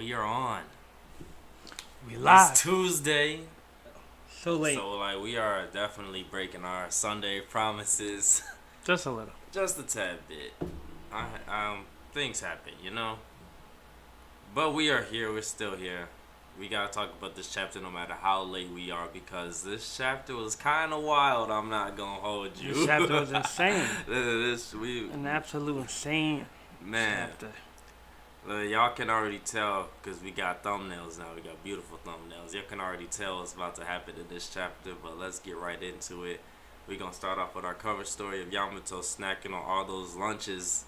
We are on. We live. It's Tuesday. So late. So, we are definitely breaking our Sunday promises. Just a little. Just a tad bit. Things happen, But we are here. We're still here. We gotta talk about this chapter no matter how late we are because this chapter was kind of wild. I'm not gonna hold you. This chapter was insane. An absolute insane chapter. Y'all can already tell because we got thumbnails now. We got beautiful thumbnails. Y'all can already tell what's about to happen in this chapter, but let's get right into it. We're going to start off with our cover story of Yamato snacking on all those lunches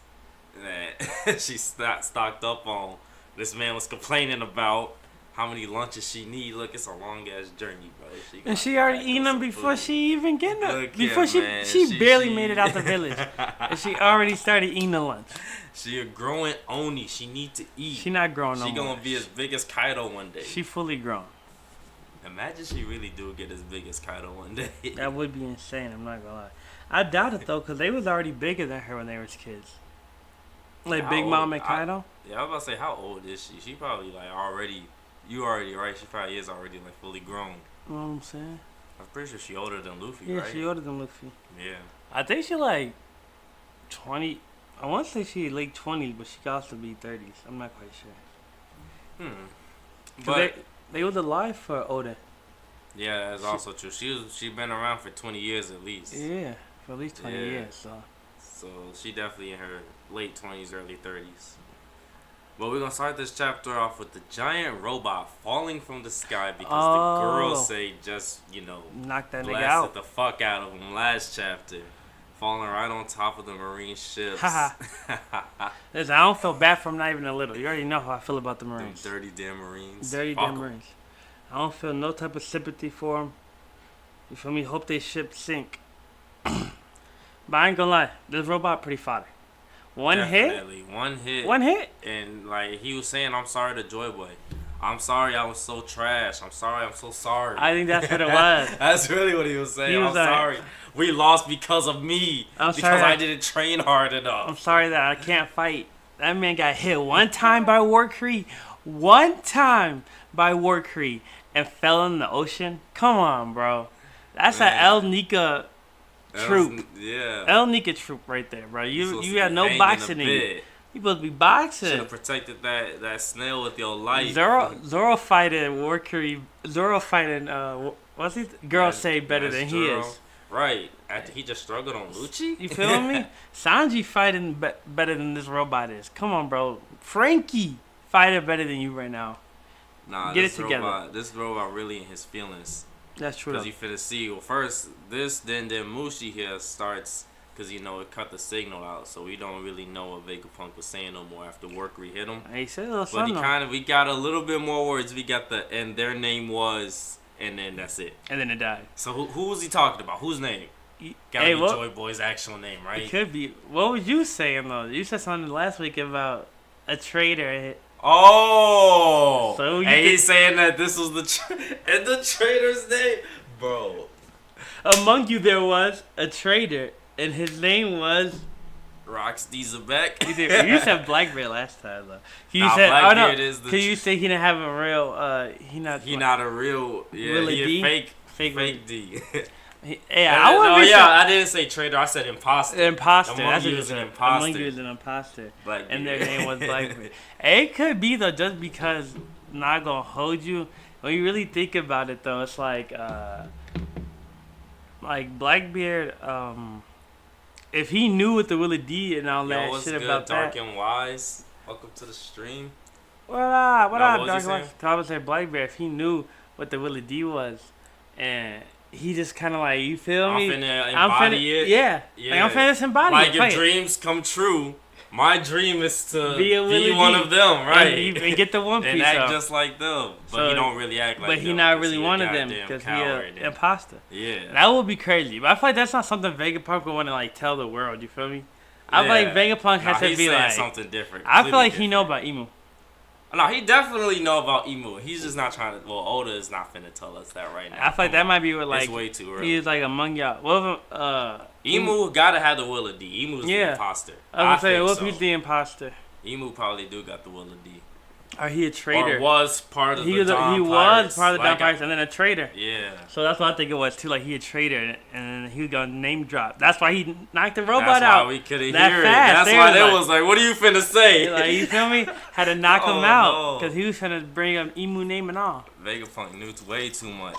that she stocked up on. This man was complaining about how many lunches she need. Look, it's a long-ass journey, bro. She already eating them before she even get them. Before she barely made it out the village. And she already started eating the lunch. She a growing Oni. She need to eat. She not growing no more. She gonna be as big as Kaido one day. She fully grown. Imagine she really do get as big as Kaido one day. That would be insane. I'm not gonna lie. I doubt it though, cause they was already bigger than her when they was kids. Like Big Mom and Kaido. I was about to say, how old is she? She probably already. You already right. She probably is already fully grown. You know what I'm saying? I'm pretty sure she older than Luffy, right? Yeah, she older than Luffy. Yeah. I think she 20. I want to say she late 20s, but she could also be 30s. I'm not quite sure. But they was alive for Oda. Yeah, that's also true. She been around for 20 years at least. Yeah, for at least 20 years. So she definitely in her late 20s, early 30s. But we're going to start this chapter off with the giant robot falling from the sky because the girls say just, knock that nigga out. Blasted the fuck out of him last chapter. Falling right on top of the Marine ships. Listen, I don't feel bad for him, not even a little. You already know how I feel about the Marines. Them dirty damn Marines. Damn Marines. I don't feel no type of sympathy for them. You feel me? Hope they ship sink. But I ain't gonna lie, this robot pretty fodder. One hit. And he was saying, I'm sorry to Joy Boy. I'm sorry I was so trash. I'm sorry, I'm so sorry. I think that's what it was. That's really what he was saying. I'm sorry. We lost because of me. Because I didn't train hard enough. I'm sorry that I can't fight. That man got hit one time by War Kree. One time by War Kree. And fell in the ocean. Come on, bro. That's an El Nika troop. El Nika troop right there, bro. You had no boxing in you. You supposed to be boxing. Should have protected that snail with your life. Zoro fighting War Kree. Zoro fighting what's he? Girls say better than he is. Right. After he just struggled on Lucci. You feel me? Sanji fighting better than this robot is. Come on, bro. Frankie fighting better than you right now. Nah, get it together. This robot really in his feelings. That's true. Because you finna see. Well, first then Mushi here starts. Because, it cut the signal out, so we don't really know what Vegapunk was saying no more after Work re-hit him. He said but we got a little bit more words. We got and their name was, and then that's it. And then it died. So who was he talking about? Whose name? Gotta be Joy Boy's actual name, right? It could be. What was you saying, though? You said something last week about a traitor. Oh! So he's saying that this was the traitor's name? Bro. Among you there was a traitor. And his name was Rox D. Zebek. You said Blackbeard last time though. Blackbeard is the. Can you say he didn't have a real? He not a real. Yeah, really he a fake D. I didn't say traitor. I said imposter. Imposter. Among you is an imposter. Among you is an imposter. Blackbeard. And their name was Blackbeard. It could be though, just because. Not gonna hold you. When you really think about it though, it's like Blackbeard. If he knew what the Willie D and all that shit about Dark and Wise? Welcome to the stream. What up, Dark and Wise? I would say Blackbeard, if he knew what the Willie D was, and he just kind of you feel me? I'm finna embody it. Yeah. I'm finna embody it. If dreams come true, my dream is to be one of them, right? And get the One Piece and act just like them. But he don't really act like them. But he not really one of them because he an imposter. Yeah. That would be crazy. But I feel like that's not something Vegapunk would want to tell the world. You feel me? I feel like Vegapunk has to be something different. I feel like he know about Imu. No, he definitely know about Imu. He's just not trying to. Well, Oda is not finna tell us that right now. I feel like that might be what it's way too early. He's among y'all. Well, Imu gotta have the will of D. Imu's the imposter. I was gonna say, what's the imposter? Imu probably do got the will of D. Or he a traitor. Or was part of He the was Dawn he Pirates. was part of the Like, Dawn Pirates and then a traitor. Yeah. So that's what I think it was too. Like he a traitor and he was gonna name drop. That's why he knocked the robot That's out. why we couldn't that hear it. fast. That's They why was they like- was like, what are you finna say? Like, you feel me? Had to knock him Oh, out no. because he was trying to bring up Emu name and all. Vegapunk knew way too much.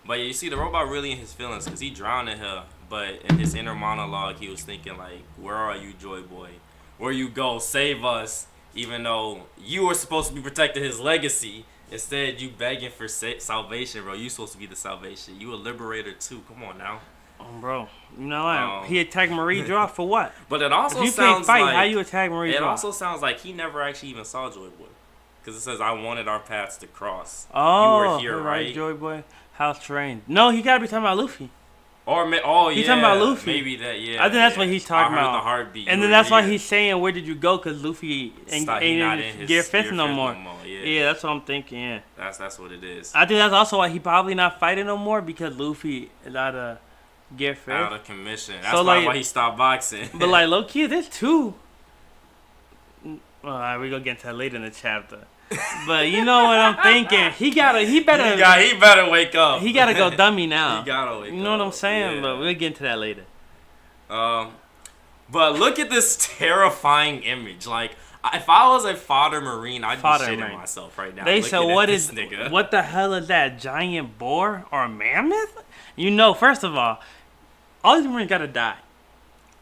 But yeah, you see the robot really in his feelings because he drowned in her. But in his inner monologue, he was thinking like, where are you, Joy Boy? Where you go? Save us. Even though you were supposed to be protecting his legacy. Instead, you begging for salvation, bro. You supposed to be the salvation. You a liberator too. Come on now. Bro, you know what? He attacked Marie Draw for what? But it also If you sounds can't fight, like how you attack Marie it Draw? also sounds like he never actually even saw Joy Boy, because it says I wanted our paths to cross. Oh, you were here, you're right? Joy Boy, house trained. No, he gotta be talking about Luffy. Or yeah, He's talking about Luffy. Maybe that. Yeah, I think that's yeah. what he's talking I heard about. the heartbeat. And You then were that's why here. he's saying, "Where did you go?" Because Luffy ain't Not in in his Gear Fifth no more. Yeah, Yeah, that's what I'm thinking. Yeah, that's what it is. I think that's also why he probably not fighting no more because Luffy is out of Gear Fifth. Out of commission. That's So, why like- he stopped boxing. But like low key, there's two. Well, all right, we gonna get into that later in the chapter. But you know what I'm thinking? He better, he better wake up. he gotta go dummy now. He gotta wake up. You know what I'm saying? Yeah. But we'll get into that later. But look at this terrifying image. Like, if I was a fodder marine, I'd Fodder be shitting marine. myself right now. They said, looking at "What this is? nigga. What the hell is that? Giant boar or a mammoth?" You know, first of all these Marines gotta die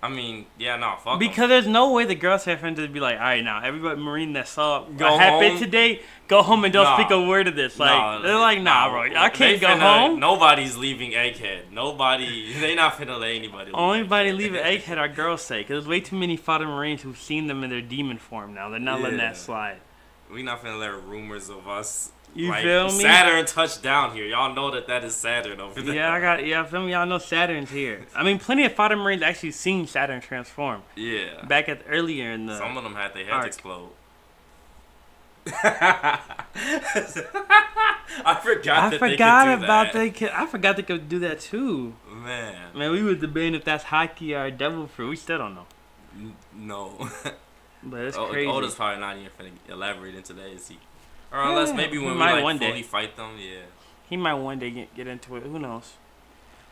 I mean, yeah, no, fuck 'em. because there's no way the girls have friends to be like, "All right, now everybody Marine that saw Go what happened home. today, go home and don't Nah. speak a word of this." Like Nah, they're like, "Nah, bro, I can't go finna- home." Nobody's leaving Egghead. They not finna let anybody. Only body Egghead. leaving Egghead are girls say, because there's way too many fodder Marines who've seen them in their demon form now. They're not letting Yeah. that slide. We not finna let rumors of us. You like, feel me? Saturn touched down here. Y'all know that is Saturn over there. Yeah, feel me? Y'all know Saturn's here. I mean, plenty of fodder Marines actually seen Saturn transform. Yeah. Back at earlier in the. Some of them had their heads arc. explode. I forgot about they they. I forgot they could do that too. Man, Man, we were debating if that's Haki or Devil Fruit. We still don't know. no. But it's crazy. Oda's probably not even finna elaborate into that, is he? Or unless maybe he when we might like one fully day. fight them, yeah. He might one day get into it. Who knows?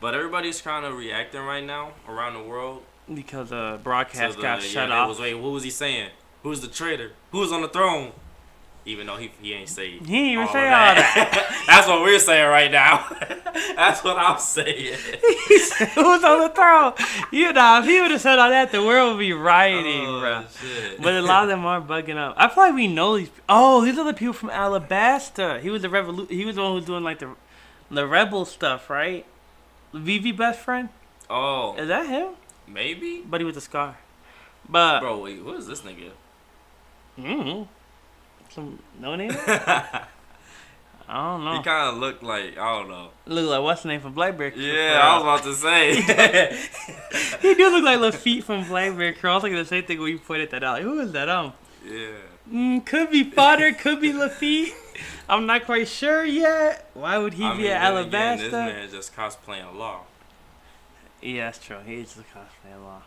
But everybody's kind of reacting right now around the world. Because broadcast to got the- shut they off. was, wait, what was he saying? Who's the traitor? Who's on the throne? Even though he ain't say. He didn't even all say of all that. That's what we're saying right now. That's what I'm saying. He said, "Who's on the throne?" You know, if he would have said all that, the world would be rioting, bro. Shit. But a lot of them are bugging up. I feel like we know these. Oh, these are the people from Alabasta. He was the He was the one who was doing like the rebel stuff, right? Vivi best friend. Oh, Is that him? maybe. But he was a scar. But Bro, wait, what is this nigga? some no name. I don't know. He kind of looked like, I don't know. Look like what's the name from Blackberry? Yeah, I was about to say. He do look like Lafitte from Blackberry Crew. I was thinking the same thing when you pointed that out. Who is that? Yeah. Could be Fodder, could be Lafitte. I'm not quite sure yet. Why would he I be mean, at then again, this Alabasta? man just cosplaying Law. Yeah, that's true. He's just cosplay law.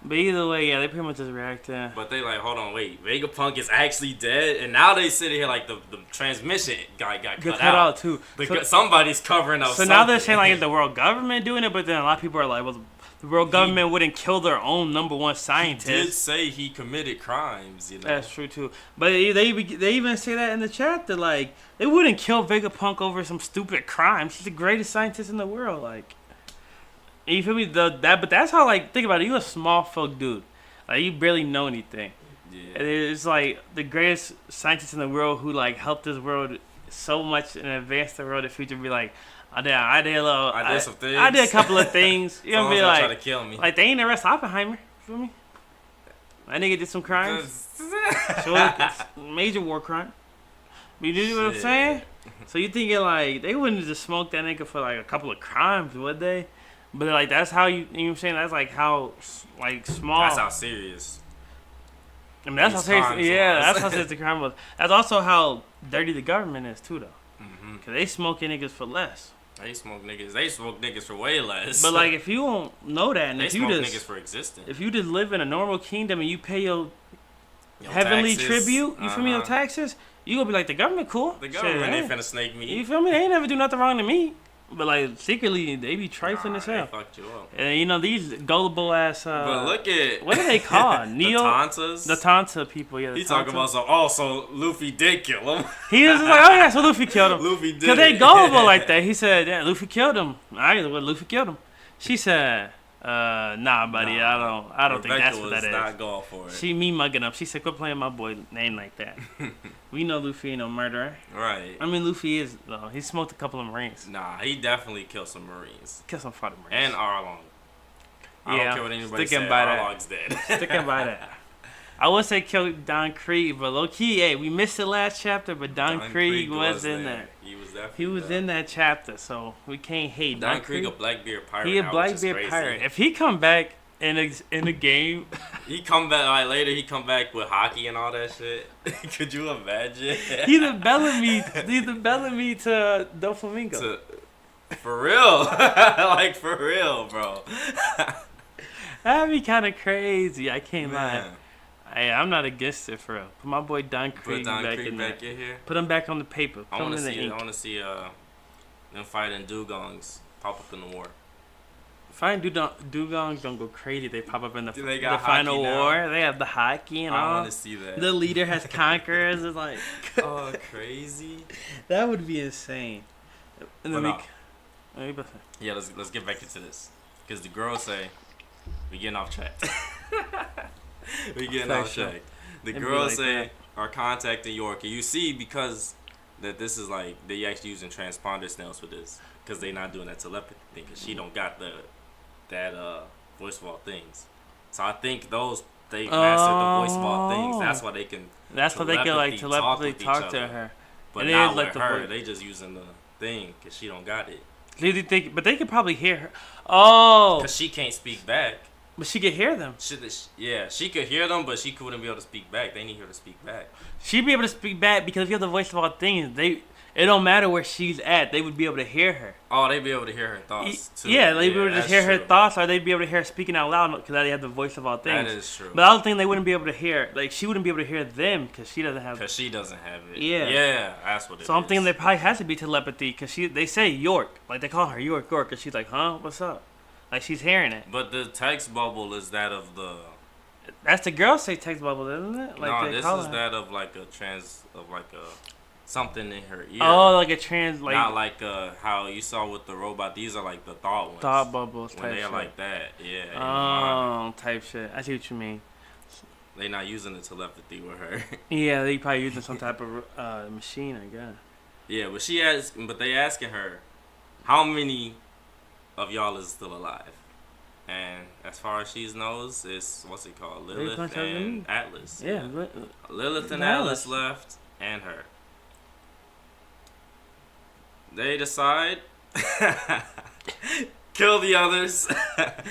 But either way, yeah, they pretty much just reacting. But they like, hold on, wait, Vegapunk is actually dead, and now they sit here like the transmission guy got Get cut out. too. Somebody's covering up. So now they're something. saying like it's the world government doing it, but then a lot of people are like, well, the world government wouldn't kill their own number one He did scientist. say he committed crimes, you know. That's true too. But they even say that in the chapter, like they wouldn't kill Vegapunk over some stupid crimes. He's the greatest scientist in the world, like. And you feel me? But that's how, like, think about it. You a small folk dude, like you barely know anything. Yeah. And it's like the greatest scientist in the world who like helped this world so much and advanced the world. The future be like, I did some things. I did a couple of things. You know, Someone's be gonna like, try to kill me. like they ain't arrest Oppenheimer. Feel me? That nigga did some crimes. So it's major war crime. You do what I'm Shit. saying? So you thinking like they wouldn't just smoke that nigga for like a couple of crimes, would they? But like that's how you know what I'm saying? That's like how like small. That's how serious. I mean, that's how these serious. crimes Yeah, was. that's how serious the crime was. That's also how dirty the government is too, though. Mm-hmm. Cause they smoking niggas for less. They smoke niggas for way less. But like, if you don't know that, and they if you smoke just niggas for existing. if you just live in a normal kingdom and you pay your heavenly taxes. tribute. You feel me? No taxes. You gonna be like the government cool. The government Shit, ain't finna snake me. you feel me? They ain't never do nothing wrong to me. But like secretly, they be trifling as hell. They fucked you up. And you know these gullible ass. But look at What are they called? Neo. the Tantas. The Tanta people. Yeah. The He talking Tanta. about so Luffy did kill him. He was just like, oh yeah, so Luffy killed him. Luffy did. Cause they it. gullible like that. He said, yeah, Luffy killed him. Alright, well, Luffy killed him. She said, nah, buddy, Nah, I don't think Rebecca that's what that was is. not going for it. She me mugging up. She said, quit playing my boy name like that. We know Luffy ain't no murderer. Right. I mean, Luffy is though. He smoked a couple of Marines. Nah, he definitely killed some Marines. Kill some fucking Marines. And Arlong. I Yeah, don't care what anybody sticking said. by that. Arlong's dead. Sticking by that. I would say kill Don Krieg, but low key, hey, we missed the last chapter, but Don Krieg was in there. He was definitely He was in that chapter, so we can't hate Don Krieg, a Blackbeard pirate. He a now, which is Blackbeard crazy. pirate. If he come back in the game, He come back like later. He come back with hockey and all that shit. Could you imagine? he's the Bellamy to Doflamingo. For real, like for real, bro. That'd be kind of crazy. I can't lie. Man, Hey, I'm not against it for real. Put my boy Don put Krieg Don back Krieg in back there. in here. Put him back on the paper. I Put him want in to the see. ink. I want to see them fighting dugongs pop up in the war. Fine dugongs don't go crazy. They pop up in the, Do they the got final hockey now? war. They have the hockey and I all. want to see that. The leader has conquerors. It's like Oh, crazy. that would be insane. And then But what you about to say? Yeah, let's get back into this. Because the girls say, we getting off track. We getting off Factual. track. The It'd be girls like say, that. are contacting York. And you see, because that this is like, they actually using transponder snails for this. Because they not doing that telepathy thing. Because she don't got that voice vault things. So I think they mastered the voice vault things. That's why they can That's what they can like telepathically with each talk to other. her. But And it not is like with the her. voice- They just using the thing because she don't got it. But they could probably hear her. Oh, Because she can't speak back. but she could hear them. She could hear them, but she couldn't be able to speak back. They need her to speak back. She'd be able to speak back because if you have the voice of all things, it don't matter where she's at. They would be able to hear her. Oh, they'd be able to hear her thoughts, too. Yeah, they'd be able to that's just hear her true. thoughts, or they'd be able to hear her speaking out loud because they have the voice of all things. That is true. But I don't think they wouldn't be able to hear. Like she wouldn't be able to hear them because she doesn't have. Because she doesn't have it. Yeah. Yeah, that's what it is. So I'm thinking there probably has to be telepathy because they say York, like they call her York, and she's like, huh, what's up? Like she's hearing it. But the text bubble is that of the... That's the girl say text bubble, isn't it? Like no, they this call is her. that of like a something in her ear. Oh, like a trans, like Not like how you saw with the robot. These are like the thought ones. thought bubbles When type they're shit. like that, yeah. in your mind. Oh, type shit. I see what you mean. They not using the telepathy with her. Yeah, they probably using some type of machine, I guess. Yeah, but they asking her, how many of y'all is still alive? And as far as she knows, it's what's it called, Lilith punch out and me. Atlas. Yeah, Lilith and Atlas. Atlas left, and her. They decide kill the others.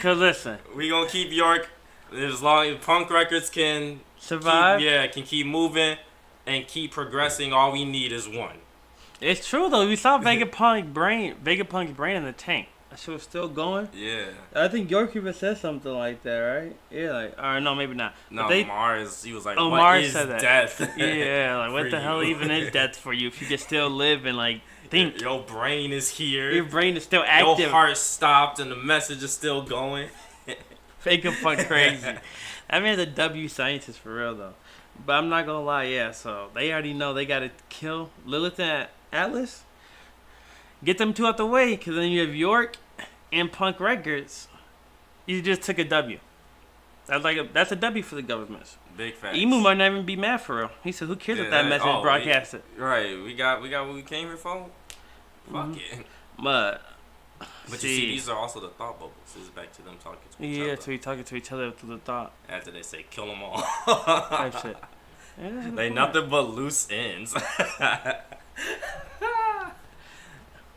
Cause listen, We gonna keep York as long as Punk Records can survive. can keep moving and keep progressing. All we need is one. It's true though. We saw Vegapunk's brain in the tank. That shit was still going. Yeah. I think York even said something like that, right? Yeah, like, or no, maybe not. No, But they, Mars. He was like, Mars "What is said that. death?" yeah, like what For the hell you. even is death for you if you can still live and like think? Your brain is here. Your brain is still Your active. heart stopped and the message is still going. Vegapunk crazy. That man's a W scientist for real though. But I'm not gonna lie, yeah. So they already know they gotta kill Lilith and Atlas. Get them two out the way, cause then you have York and Punk Records. You just took a W. That's a W for the government. Big facts. Emu might not even be mad for real. He said, "Who cares if that message is broadcasted?" Right. We got what we came here for. Fuck it. But But you see, these are also the thought bubbles. This is back to them talking to each yeah, other. so you talking to each other through the thought After they say kill them all. type shit. Yeah, that's a good They point. nothing but loose ends.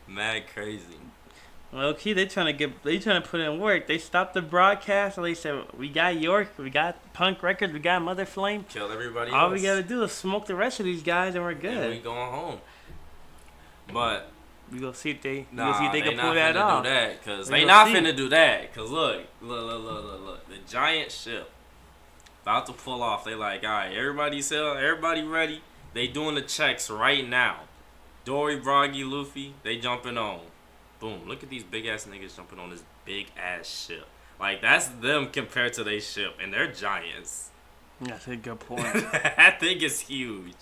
Mad crazy. Well, key, they trying to put in work. They stopped the broadcast and they said, "We got York, we got Punk Records, we got Mother Flame. Kill everybody All else. we gotta do is smoke the rest of these guys and we're And good." we going home. But We go see if they, nah, they they can not pull that finna off. do that. Cause We they gonna not see. finna do that. Cause look. The giant ship About to pull off. They like, all right, everybody ready. They doing the checks right now. Dory, Broggy, Luffy, they jumping on. Boom. Look at these big ass niggas jumping on this big ass ship. Like, that's them compared to their ship, and they're giants. That's a good point. That thing is huge.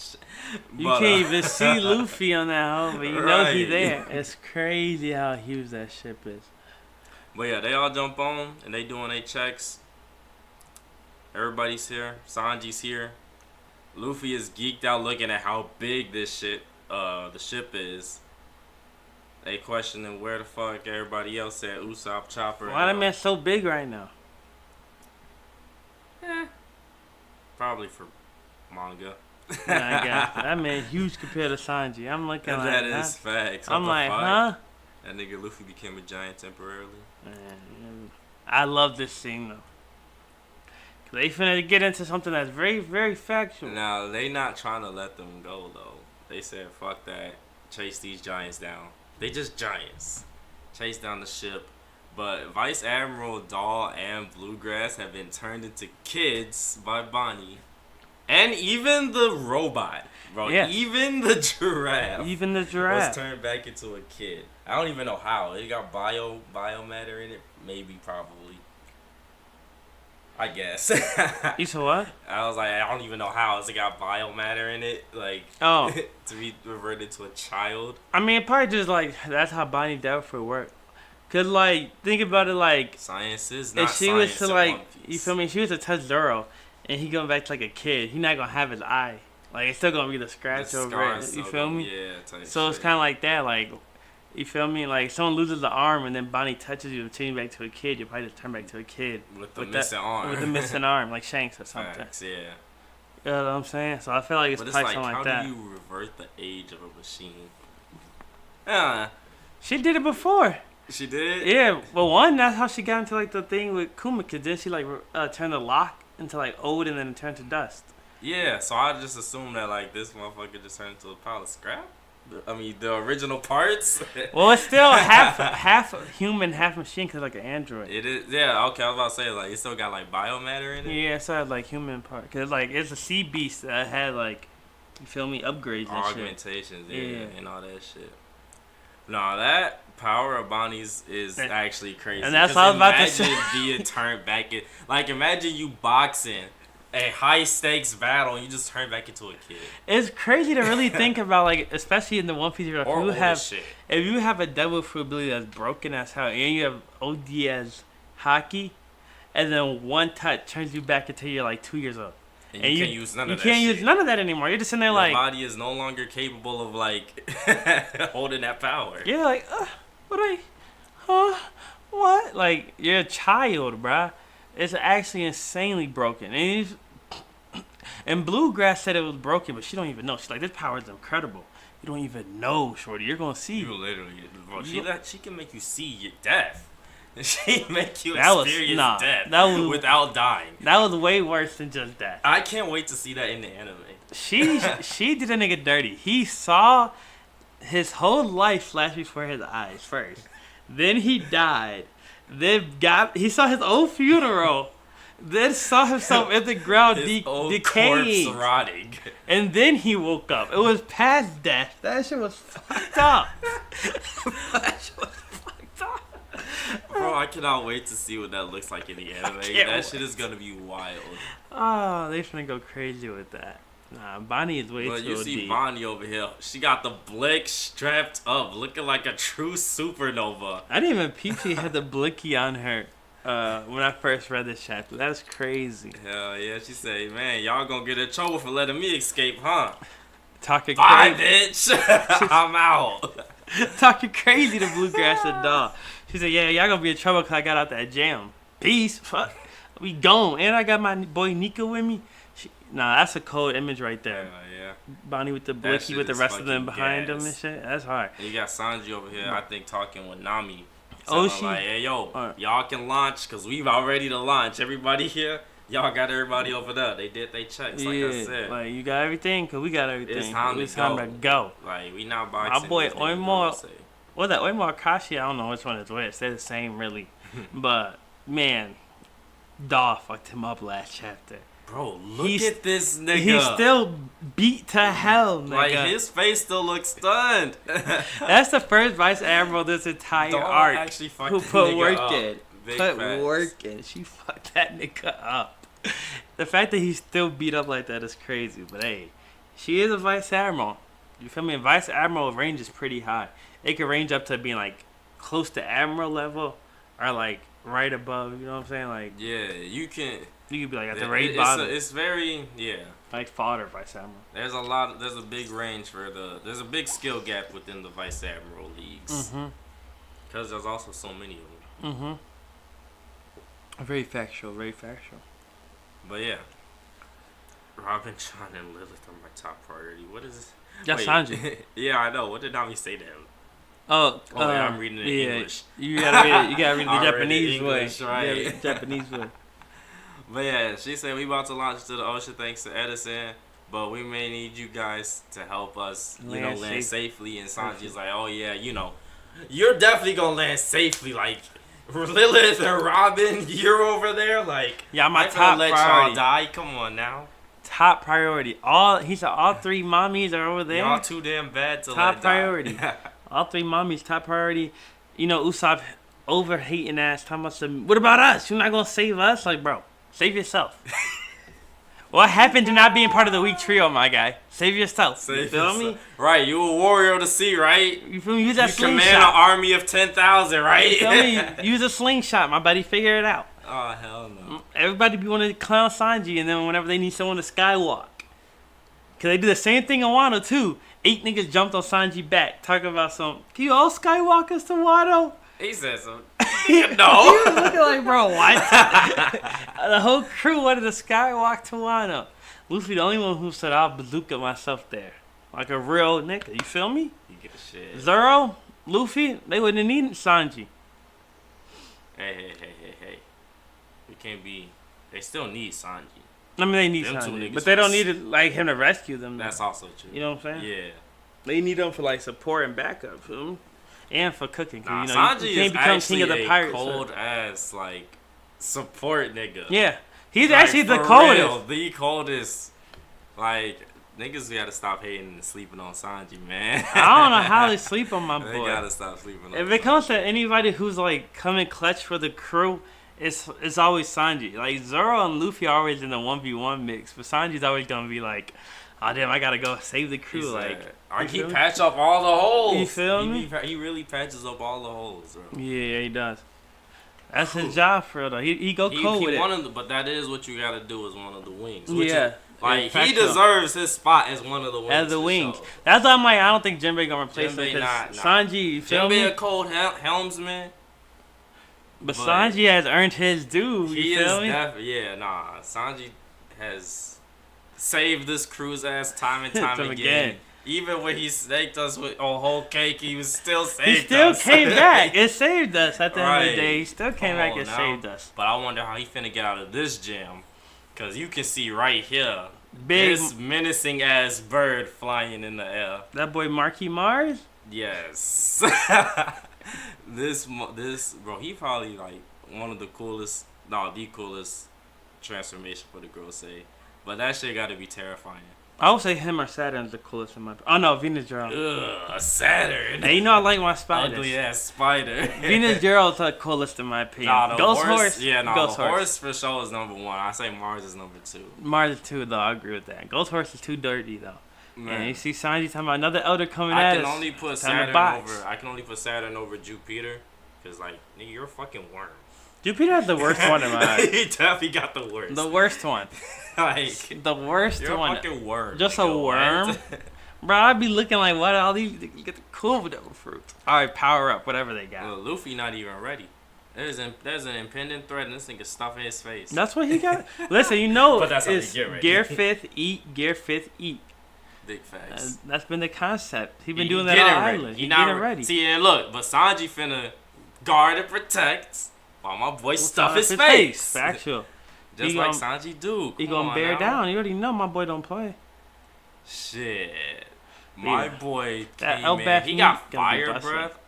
You can't even see Luffy on that hoe, but you know he there. It's crazy how huge that ship is. But yeah, they all jump on, and they doing their checks. Everybody's here. Sanji's here. Luffy is geeked out looking at how big the ship is. They questioning where the fuck everybody else at. Usopp, Chopper. Why that man so big right now? Probably for manga. Nah, I got that man huge compared to Sanji. I'm looking like that is facts. I'm like, huh? That nigga Luffy became a giant temporarily. Man, I love this scene though. They finna get into something that's very, very factual. Now, they not trying to let them go, though. They said, fuck that. Chase these giants down. They just giants. Chase down the ship. But Vice Admiral Dahl and Bluegrass have been turned into kids by Bonnie. And even the robot, bro. Yes. Even the giraffe. Even the giraffe. Was turned back into a kid. I don't even know how. It got biomatter in it. Maybe, probably. I guess. You said what? I was like, I don't even know how. It got biomatter in it, like, oh, to be reverted to a child. I mean, it probably just like that's how Bonnie Delphur worked. Cause like, think about it, like science is not if she science was to like, One Piece. you feel me? If she was to touch Zoro, and he going back to like a kid, he not gonna have his eye. Like it's still gonna be the scratch The over scars it. You still feel gonna- me? Yeah. Type So it's shit. kind of like that, like. You feel me? Like, someone loses the arm and then Bonnie touches you to change back to a kid, you probably just turn back to a kid. with the with missing arm. With a missing arm, like Shanks or something. Facts, yeah. You know what I'm saying? So I feel like it's But it's probably like, something how like that. do you revert the age of a machine? Yeah, She did it before. she did. Yeah, well, one, that's how she got into, like, the thing with Kuma, because then she, like, turned the lock into, like, old and then it turned to dust. Yeah, so I just assumed that like this motherfucker just turned into a pile of scrap. I mean, the original parts. Well, it's still half human, half machine, because, like, an android. It is, yeah. Okay, I was about to say like it still got like biomatter in it. Yeah, so it had, like, human part. Because, like, it's a sea beast that had, like, you feel me, upgrades and shit. Augmentations, yeah, Yeah. and all that shit. No, that power of Bonnie's is actually crazy. And that's what I was about to say. Imagine being turned back in. Like, imagine you boxing a high stakes battle and you just turn back into a kid. It's crazy to really think about, like, especially in the One Piece. If Or you older have, shit. if you have a devil fruit ability that's broken as hell, and you have OD as hockey, and then one touch turns you back until you're like 2 years old. And you can't use none of that. You can't shit. use none of that anymore. You're just sitting there Your like, body is no longer capable of like holding that power. you're like, what? Like, you're a child, bruh. It's actually insanely broken. And Bluegrass said it was broken, but she don't even know. She's like, this power is incredible. You don't even know, shorty. You're gonna see. You literally, bro. She can make you see your death. She make you That was- experience nah, death that was- without dying. That was way worse than just that. I can't wait to see that in the anime. She did a nigga dirty. He saw his whole life flash before his eyes first. Then he died. He saw his own funeral. Then saw himself in the ground His old decaying. corpse rotting. And then he woke up. It was past death. That shit was fucked up. That shit was fucked up. Bro, I cannot wait to see what that looks like in the anime. can't That wait. shit is gonna be wild. Oh, they finna go crazy with that. Nah, Bonnie is way But too you see OD. Bonnie over here. She got the blick strapped up, looking like a true supernova. I didn't even peep she had the blicky on her when I first read this chapter. That's crazy. Hell yeah, she said, man, y'all gonna get in trouble for letting me escape, huh? Talking Bye, crazy. bitch. I'm out. Talking crazy to Bluegrass and Dog. She said, yeah, y'all gonna be in trouble because I got out that jam. Peace. Fuck. We gone. And I got my boy Nika with me. Nah, that's a cold image right there. Yeah. Bonnie with the That blicky shit with the is rest of them fucking behind them gas. and shit. That's hard. And you got Sanji over here, I think, talking with Nami. Oh, Telling she- like, hey, yo, Alright. y'all can launch because we've all ready to launch. Everybody here, y'all got everybody over there. They did their checks, like I said. like you got everything because we got everything. It's time to to go. Like, we not boxing. boy this nigga Oimo- gonna say. What's that? Oimo Akashi? I don't know which one is which. They're the same, really. But, man, Daw fucked him up last chapter. Bro, look He's- at this nigga. He's still beat to hell, nigga. like his face still looks stunned. That's the first vice admiral this entire Don't arc actually fuck who that put nigga work up. in. Big Put facts. work in. She fucked that nigga up. The fact that he's still beat up like that is crazy. But hey, she is a vice admiral. You feel me? Vice admiral range is pretty high. It could range up to being like close to admiral level, or like right above. You know what I'm saying? Like Yeah, you can. you could be like at the It- right it's, bottom, it's very like fodder vice admiral. There's a big range for there's a big skill gap within the vice admiral leagues Mhm. because there's also so many of them. Mhm. Very factual. Very factual. But yeah, Robin, John, and Lilith are my top priority. What is this? That's Wait, Sanji. Yeah, I know. What did Nami say to him? Oh, yeah, I'm reading it in English. You gotta read it. You gotta read I the read it Japanese way. English, You right. gotta read the Japanese way. But yeah, she said we about to launch to the ocean thanks to Edison, but we may need you guys to help us, Land land safe- safely. And Sanji's like, oh yeah, you're definitely gonna land safely. Like Lilith and Robin, you're over there. Like Yeah, my I ain't top finna let priority. y'all die. Come on now, Top priority. He said all three mommies are over there. y'all too damn bad to Top let priority. die. All three mommies, top priority. You know, Usopp over hating ass talking about some. What about us? You're not gonna save us? Like, bro, save yourself. What happened to not being part of the weak trio, my guy? Save yourself. You feel me? Right, you a warrior of the sea, right? You feel me? Use that You command an slingshot. army of 10,000, right? You feel me? Use a slingshot, my buddy. Figure it out. Oh hell no. Everybody be wanting to clown Sanji, and then whenever they need someone to skywalk, cause they do the same thing in Wano too. 8 niggas jumped on Sanji back, talking about some. Can you all skywalk us to Wano? He said so. He No. was looking like, bro, what? The whole crew wanted to skywalk to Wano. Luffy, the only one who said, I'll bazooka myself there, like a real nigga. You feel me? You get shit. Zoro, Luffy, they wouldn't have needed Sanji. Hey. We can't be. They still need Sanji. I mean, they need Them two Sanji, niggas but they don't was- need like him to rescue them. That's also true. You know what I'm saying? Yeah. They need them for like support and backup, feel me? And for cooking. 'Cause, Nah, you know, Sanji you can't is become actually king of the a pirates. cold ass like support nigga. Yeah, he's Like, actually the for coldest. real, the coldest. Like niggas gotta stop hating and sleeping on Sanji, man. I don't know how they sleep on my They boy. gotta stop sleeping on If Sanji. it comes to anybody who's like coming clutch for the crew, it's always Sanji. Like Zoro and Luffy are always in the 1v1 mix, but Sanji's always gonna be like, oh damn, I gotta go save the crew. You he feel me? patch up all the holes. You feel me? He really patches up all the holes, bro. Yeah, he does. That's his job for real though. He go He cold with it. one of the, but that is what you gotta do as one of the wings. Which Yeah. is, like Fact he though. deserves his spot as one of the wings. As the for wings. sure. That's why I'm like, I don't think Jinbei gonna replace him Jinbei because not. Sanji, you feel Jinbei me? a cold helmsman. But but Sanji has earned his due. He You is feel me? Sanji has saved this crew's ass time and time Time again. again. Even when he snaked us with a whole cake, he was still saved He still us. came back. It saved us at the end of Right. the day. He still came Come back on and now. saved us. But I wonder how he finna get out of this jam. Cause you can see right here, Big this menacing ass bird flying in the air. that boy Marky Mars. Yes. this bro, he probably like one of the coolest, the coolest transformation for the girls say. But that shit gotta be terrifying. I would say him or Saturn's the coolest in my. Oh no, Venus Gerald. Ugh, a Saturn. Hey, you know I like my spiders. Ugly ass spider. Venus Gerald's the coolest in my opinion. Nah, the Ghost horse. Yeah, nah, Ghost the horse for sure is number one. I say Mars is number two. Mars is 2 though. I agree with that. Ghost Horse is too dirty though. Man. And you see Sanji talking about another elder coming I at can us. only put Time to Saturn box. over. I can only put Saturn over Jupiter, cause like nigga, you're a fucking worm. Jupiter has the worst one in my eyes. He definitely got the worst. The worst one. like The worst you're one. a fucking worm. Just a nigga, worm? what? Bro, I'd be looking like, what? All these, you get the cool fruit. All right, power up, whatever they got. Well, Luffy not even ready. There's an impending threat, and this nigga stuffing his face. That's what he got. Listen, you know, But that's how it's they get ready. gear fifth, eat, gear fifth, eat. Big facts. That's been the concept. He been He doing that getting on ready. Island. He He not getting ready. See, and look, but Sanji finna guard and protect while my boy stuff his His face. Factual. Just He like gon- Sanji do. He Come gonna on bear now. down. You already know my boy don't play. Shit. My Yeah. boy That came Elbaf in. He meat got gonna be fire busted. breath.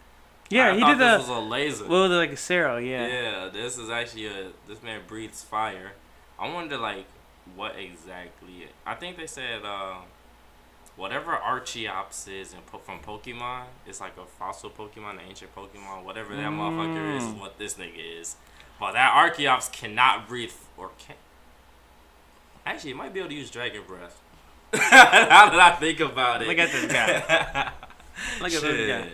Yeah, I he thought did this the. was a laser. Well, like a Cero, yeah. Yeah, this is actually this man breathes fire. I wonder, like, what exactly. I think they said whatever Archeops is from Pokemon. It's like a fossil Pokemon, an ancient Pokemon. Whatever that motherfucker is what this nigga is. But that Archeops cannot breathe or can. Actually, it might be able to use Dragon Breath. How did I think about it? Look at this guy. Look at this guy.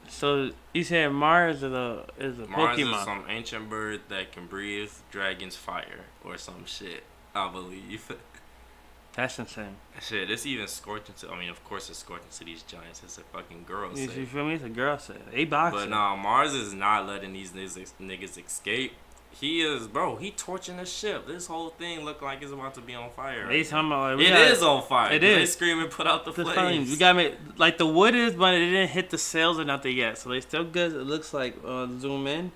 So you said Mars is a Mars Pokemon. is some ancient bird that can breathe dragon's fire or some shit. I believe. That's insane. Shit, it's even scorching to. I mean, of course, it's scorching to these giants. It's a fucking girl. You feel me? It's a girl set. They boxing. But nah, Mars is not letting these niggas escape. He is, bro. He torching the ship. This whole thing look like it's about to be on fire. They talking about like, it is on fire. It is. They screaming, put out the flames. We got me like the wood is, but it didn't hit the sails or nothing yet. So they still good. It looks like zoom in.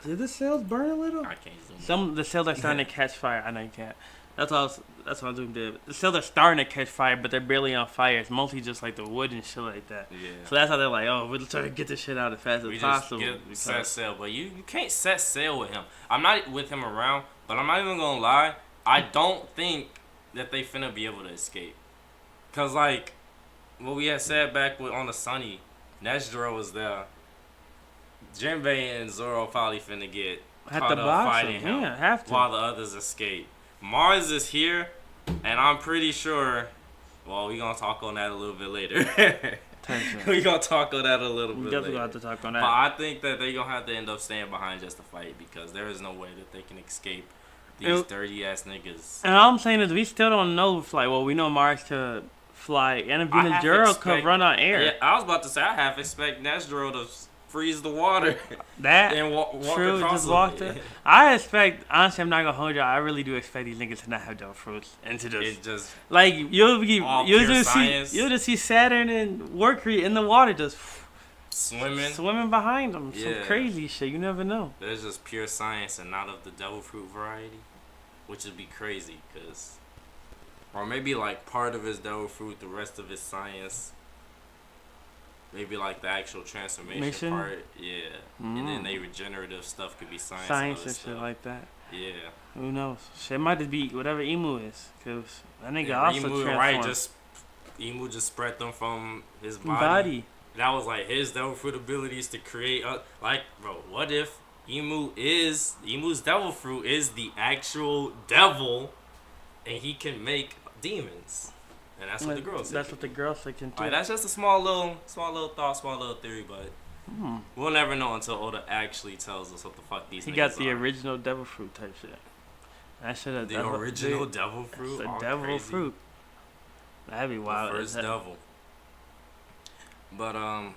Did the sails burn a little? I can't zoom in. The sails are starting to catch fire. I know you can't. That's what I zoomed in. The sails are starting to catch fire, but they're barely on fire. It's mostly just like the wood and shit like that. Yeah. So that's how they're like, oh, we're trying to get this shit out as fast as possible. Set sail, but you can't set sail with him. I'm not with him around, but I'm not even gonna lie. I don't think that they finna be able to escape. Cause like what we had said back on the Sunny, Nesdro was there. Jinbei and Zoro probably finna get caught up fighting him while the others escape. Mars is here, and I'm pretty sure. Well, we gonna talk on that a little bit later. We gonna talk on that a little bit later. Definitely gonna have to talk on that. But I think that they gonna have to end up staying behind just to fight because there is no way that they can escape these dirty ass niggas. And all I'm saying is we still don't know if we know Mars to fly, and if Venajero could run on air. Yeah, I was about to say I half expect Nesdro to freeze the water. That and walk true, across just walked it. I expect, honestly, I'm not gonna hold you. I really do expect these niggas to not have devil fruits and to just like you'll just see Saturn and Mercury in the water just swimming behind them. Yeah. Some crazy shit. You never know. There's just pure science and not of the devil fruit variety, which would be crazy because, or maybe like part of his devil fruit, the rest of his science. Maybe like the actual transformation part, yeah. And then they regenerative stuff could be science and shit like that. Yeah. Who knows? Shit might just be whatever Emu is, cause that nigga also transformed. Right, Emu just spread them from his body. That was like his devil fruit abilities to create. Bro, what if Emu's devil fruit is the actual devil, and he can make demons. And that's what the girls say. That's what the girls say can do. That's just a small little thought, small little theory, but we'll never know until Oda actually tells us what the fuck these. He got the original devil fruit type shit. That shit. The original devil fruit. The devil fruit. That'd be wild. The first devil. But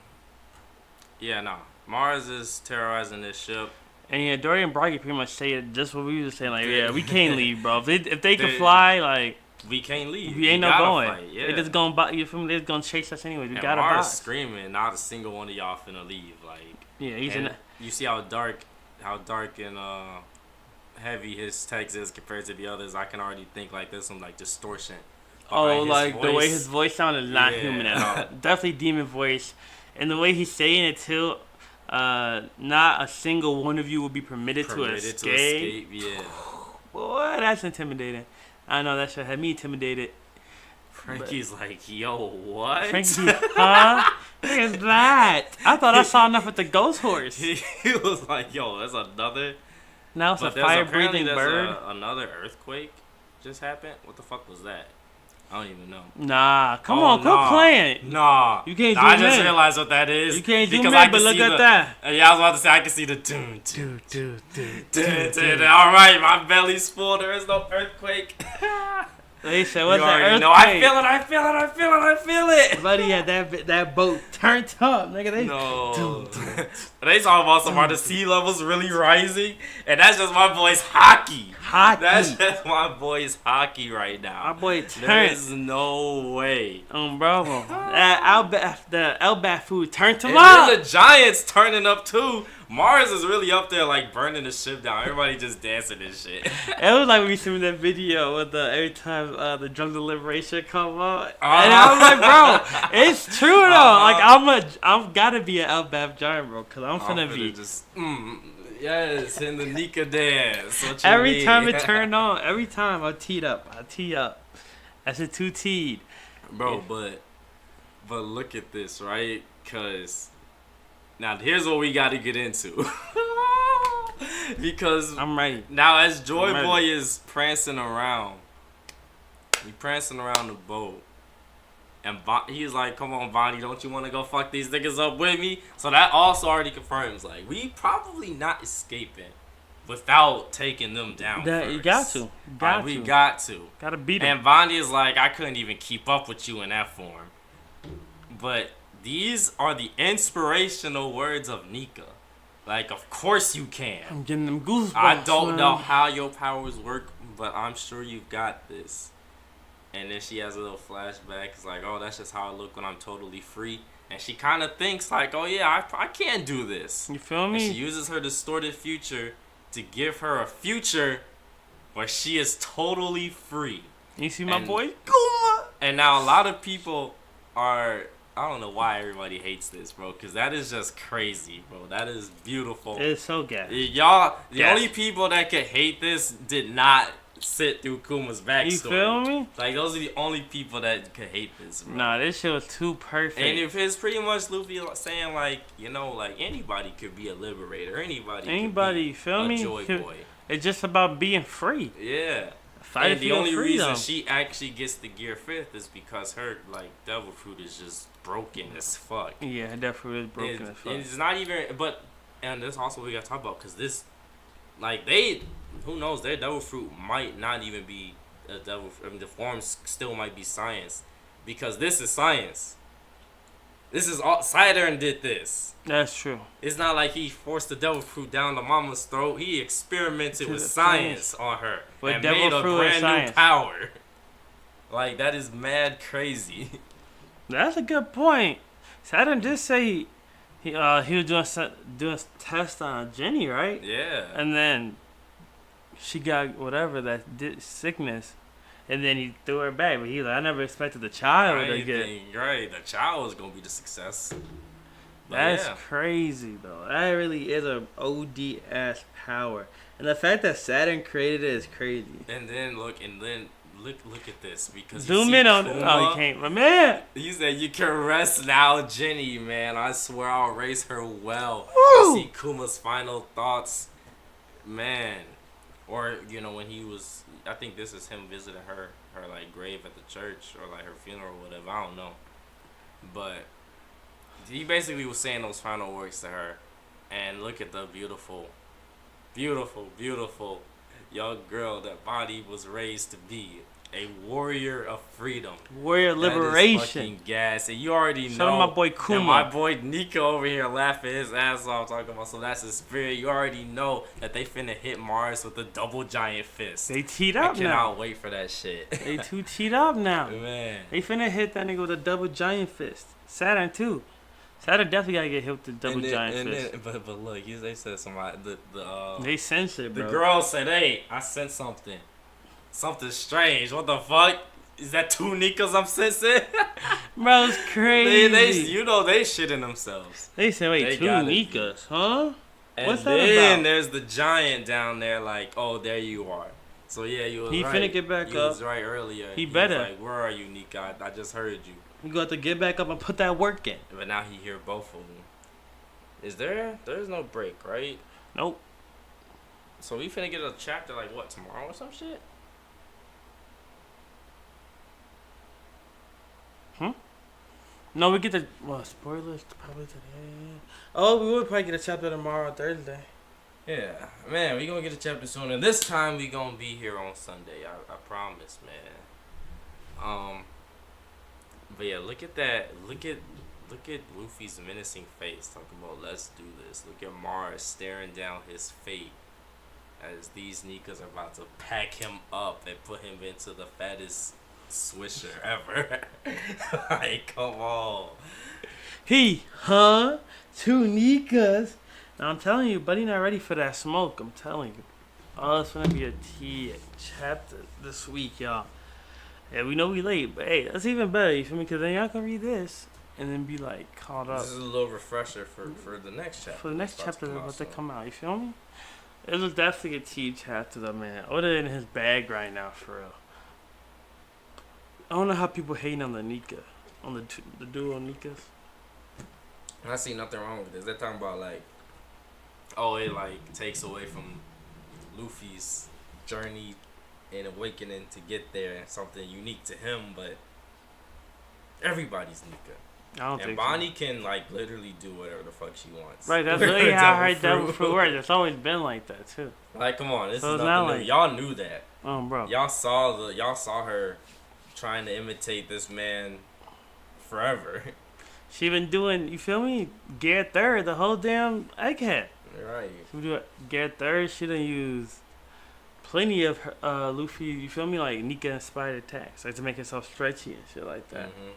Mars is terrorizing this ship. And yeah, Dorian Broggy pretty much said just what we were saying. Like, yeah, we can't leave, bro. If they can fly, like. We can't leave. We ain't no going. Fight. Yeah. They just gonna you feel me? They're gonna chase us anyway. We gotta Mars screaming. Not a single one of y'all finna leave. Like you see how dark and heavy his text is compared to the others. I can already think like there's some like distortion. Like the way his voice sounded is not human at all. Definitely demon voice, and the way he's saying it too. Not a single one of you will be permitted to escape. Yeah. Boy, that's intimidating. I know that shit had me intimidated. Frankie's like, yo, what? Frankie, huh? What is that? I thought I saw enough with the ghost horse. He was like, yo, that's another. Now it's a fire-breathing bird. Another earthquake just happened. What the fuck was that? I don't even know. Nah, come on, quit playing. Nah, you can't zoom I just realized what that is. You can't zoom in, but look at that. Yeah, I was about to say I can see the All right, my belly's full. There is no earthquake. They said, "What's that earthquake?" No, I feel it. Buddy had that boat turned up, nigga. They talking about some are the sea levels really rising, and that's just my boy's hockey. That's just my boy's hockey right now. My boy turned. There is no way. Bravo. The Elbat food turned him up. And the Giants turning up too. Mars is really up there like burning the ship down. Everybody just dancing and shit. It was like we seen that video with every time the drug deliberation come up. And I was like, bro, it's true though. Like I'm gotta be an Elbat giant, bro, cause I'm finna be. Yes, in the Nika dance. What you Every mean? time it turned on, every time I teed up. I tee up. That's a 2 teed. Bro, Yeah. but look at this, right? Cause now here's what we got to get into. Because I'm ready. now as Joy I'm ready. Boy is prancing around, he prancing around the boat. And he's like, come on, Bonnie, don't you want to go fuck these niggas up with me? So that also already confirms, like, we probably not escaping without taking them down first. You got to. We got to. Gotta beat them. And Bonnie is like, I couldn't even keep up with you in that form. But these are the inspirational words of Nika. Like, of course you can. I'm getting them goosebumps. I don't man. know how your powers work, but I'm sure you've got this. And then she has a little flashback. It's like, oh, that's just how I look when I'm totally free. And she kind of thinks like, oh, yeah, I can do this. You feel And she me? uses her distorted future to give her a future where she is totally free. You see my and- boy? Kuma! And now a lot of people are, I don't know why everybody hates this, bro, because that is just crazy, bro. That is beautiful. It's so gas. Y'all, the Yes. only people that could hate this did not sit through Kuma's backstory. You feel me? Like, those are the only people that could hate this, bro. Nah, this shit was too perfect. And if it's pretty much Luffy saying, like, you know, like, anybody could be a liberator. Anybody, could be feel a me? joy boy. It's just about being free. Yeah. Fight And for the your only freedom. reason she actually gets the Gear 5th is because her, like, devil fruit is just broken as fuck. Yeah, that fruit is broken as fuck. And it's not even, and that's also what we gotta talk about, because this, like, who knows, their devil fruit might not even be a devil fruit. I mean, the forms still might be science, because this is science. This is all, Saturn did this. That's true. It's not like he forced the devil fruit down the mama's throat. He experimented To with the science on her With and devil made a fruit and brand new science. power. Like, that is mad crazy. That's a good point. Saturn did say he was doing tests on Jenny, right? Yeah. And then she got whatever that did sickness, and then he threw her back. But he was like, I never expected the child to get. Right, the child was gonna be the success. But That's yeah. crazy though. That really is a OD ass power, and the fact that Saturn created it is crazy. And then look at this, because Zoom you see in on. Kuma, Oh, you can't. My man. He said you can rest now, Jenny, man. I swear I'll raise her well. Woo! See Kuma's final thoughts, man. Or, you know, when he was, I think this is him visiting her like grave at the church, or like her funeral or whatever. I don't know. But he basically was saying those final words to her. And look at the beautiful, beautiful, beautiful young girl that Bonnie was raised to be. A warrior of freedom. Warrior That is liberation. fucking gas. And you already Shout know. out my boy Kuma. And my boy Nico over here laughing his ass off talking about, so that's his spirit. You already know that they finna hit Mars with a double giant fist. They teed I up now. cannot wait for that shit. They too teed up now. Man. They finna hit that nigga with a double giant fist. Saturn too. Saturn definitely gotta get hit with the double giant fist. But look, they said somebody They censored, the bro. girl said, "Hey, I sent something strange. What the fuck? Is that 2 Nikas I'm sensing?" Bro, it's crazy. they you know they shitting themselves. They said, wait, They 2 got it. Nikas, huh? And What's that then about? there's the giant down there, like, oh, there you are. So yeah, you was He right. finna get back you up. was right earlier. He was better. like, where are you, Nika? I just heard you. You got to get back up and put that work in. But now he hear both of them. There's no break, right? Nope. So we finna get a chapter like what, tomorrow or some shit? No, we get the spoilers probably today. Oh, we would probably get a chapter tomorrow, Thursday. Yeah, man, we gonna get a chapter soon, and this time we gonna be here on Sunday. I promise, man. But yeah, look at that. Look at Luffy's menacing face. Talking about let's do this. Look at Mars staring down his fate as these Nikas are about to pack him up and put him into the fattest swisher ever. Like, come on. Two Nikas. Now I'm telling you, buddy, not ready for that smoke. I'm telling you. Oh, it's gonna be a T chapter this week, y'all. Yeah, we know we late, but hey, that's even better. You feel me? Because then y'all can read this and then be like caught up This is a little refresher for the next chapter. for the next That's chapter that's about to soon. come out. You feel me? It was definitely a tea chapter though, man. Oda in his bag right now for real. I don't know how people hating on the Nika, on the duo Nikas. I see nothing wrong with this. They're talking about like, oh, it like takes away from Luffy's journey and awakening to get there, and something unique to him, but everybody's Nika. I don't And think Bonnie can like literally do whatever the fuck she wants. so. Right, that's With really how her devil devil fruit works. It's always been like that too. Like, come on, this So is it's not nothing new. like- Y'all knew that. Oh, bro. Y'all saw her trying to imitate this man forever. She been doing, you feel me? Garrett Third, the whole damn egghead. Right. She been doing Garrett Third. She done use plenty of her, Luffy. You feel me? Like Nika inspired attacks, like to make herself stretchy and shit like that. Mm-hmm.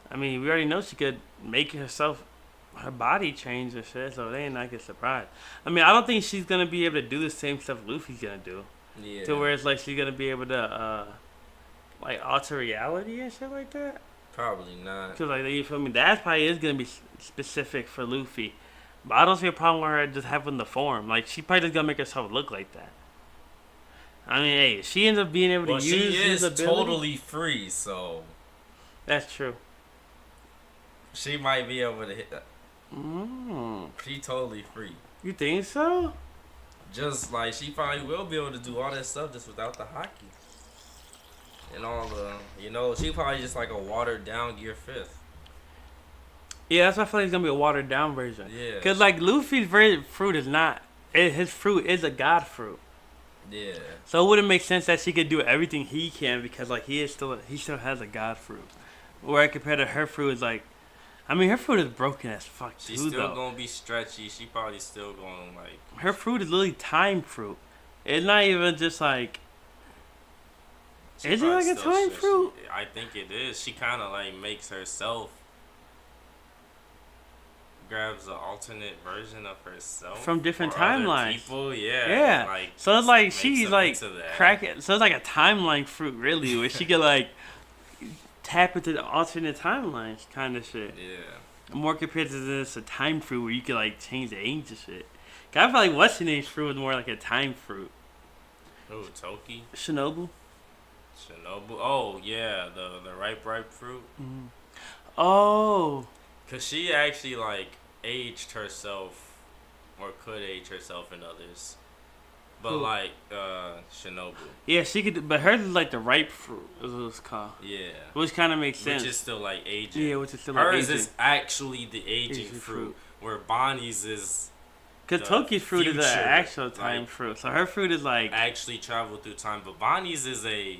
I mean, we already know she could make herself, her body change and shit, so they ain't not get surprised. I mean, I don't think she's gonna be able to do the same stuff Luffy's gonna do. Yeah. To where it's like she's gonna be able to, like alter reality and shit like that. Probably not. Cause like you feel me, that probably is gonna be specific for Luffy. But I don't see a problem with her just having the form. Like she probably just gonna make herself look like that. I mean, hey, she ends up being able Well, to she use his is ability. totally free, so That's true. she might be able to hit that. Mm. She totally free. You think so? Just like she probably will be able to do all that stuff just without the hockey. And all the, she probably just like a watered down Gear 5th. Yeah, that's why I feel like it's gonna be a watered down version. Yeah. Cause like Luffy's fruit is not. His fruit is a god fruit. Yeah. So it wouldn't make sense that she could do everything he can because like he still has a god fruit. Where compared to her fruit is like, I mean her fruit is broken as fuck She's too still though. gonna be stretchy. She probably still gonna like. Her fruit is literally time fruit. It's not even just like. she Is it probably like a still time stretchy. fruit? I think it is. She kind of like makes herself. Grabs an alternate version of herself From different or other timelines. People, yeah. Yeah. Like, So it's like makes she's them like into that. cracking. So it's like a timeline fruit really, where she could like tap into the alternate timelines kind of shit. Yeah. More compared to this a time fruit where you could like change the age of shit. 'Cause I feel like what's her name's fruit was more like a time fruit. Ooh, Toki, Shinobu. Shinobu. Oh yeah, the ripe fruit. Mm. Oh. Cause she actually like aged herself, or could age herself in others, but Who? like Shinobu. Yeah, she could, but hers is like the ripe fruit, is what it's called. Yeah. Which kind of makes sense. Which is still like aging. Yeah, which is still like Hers aging. is actually the aging Aging fruit, fruit. where Bonnie's is Because the Toki's fruit is future, an actual time like- fruit. So her fruit is like, actually traveled through time, but Bonnie's is a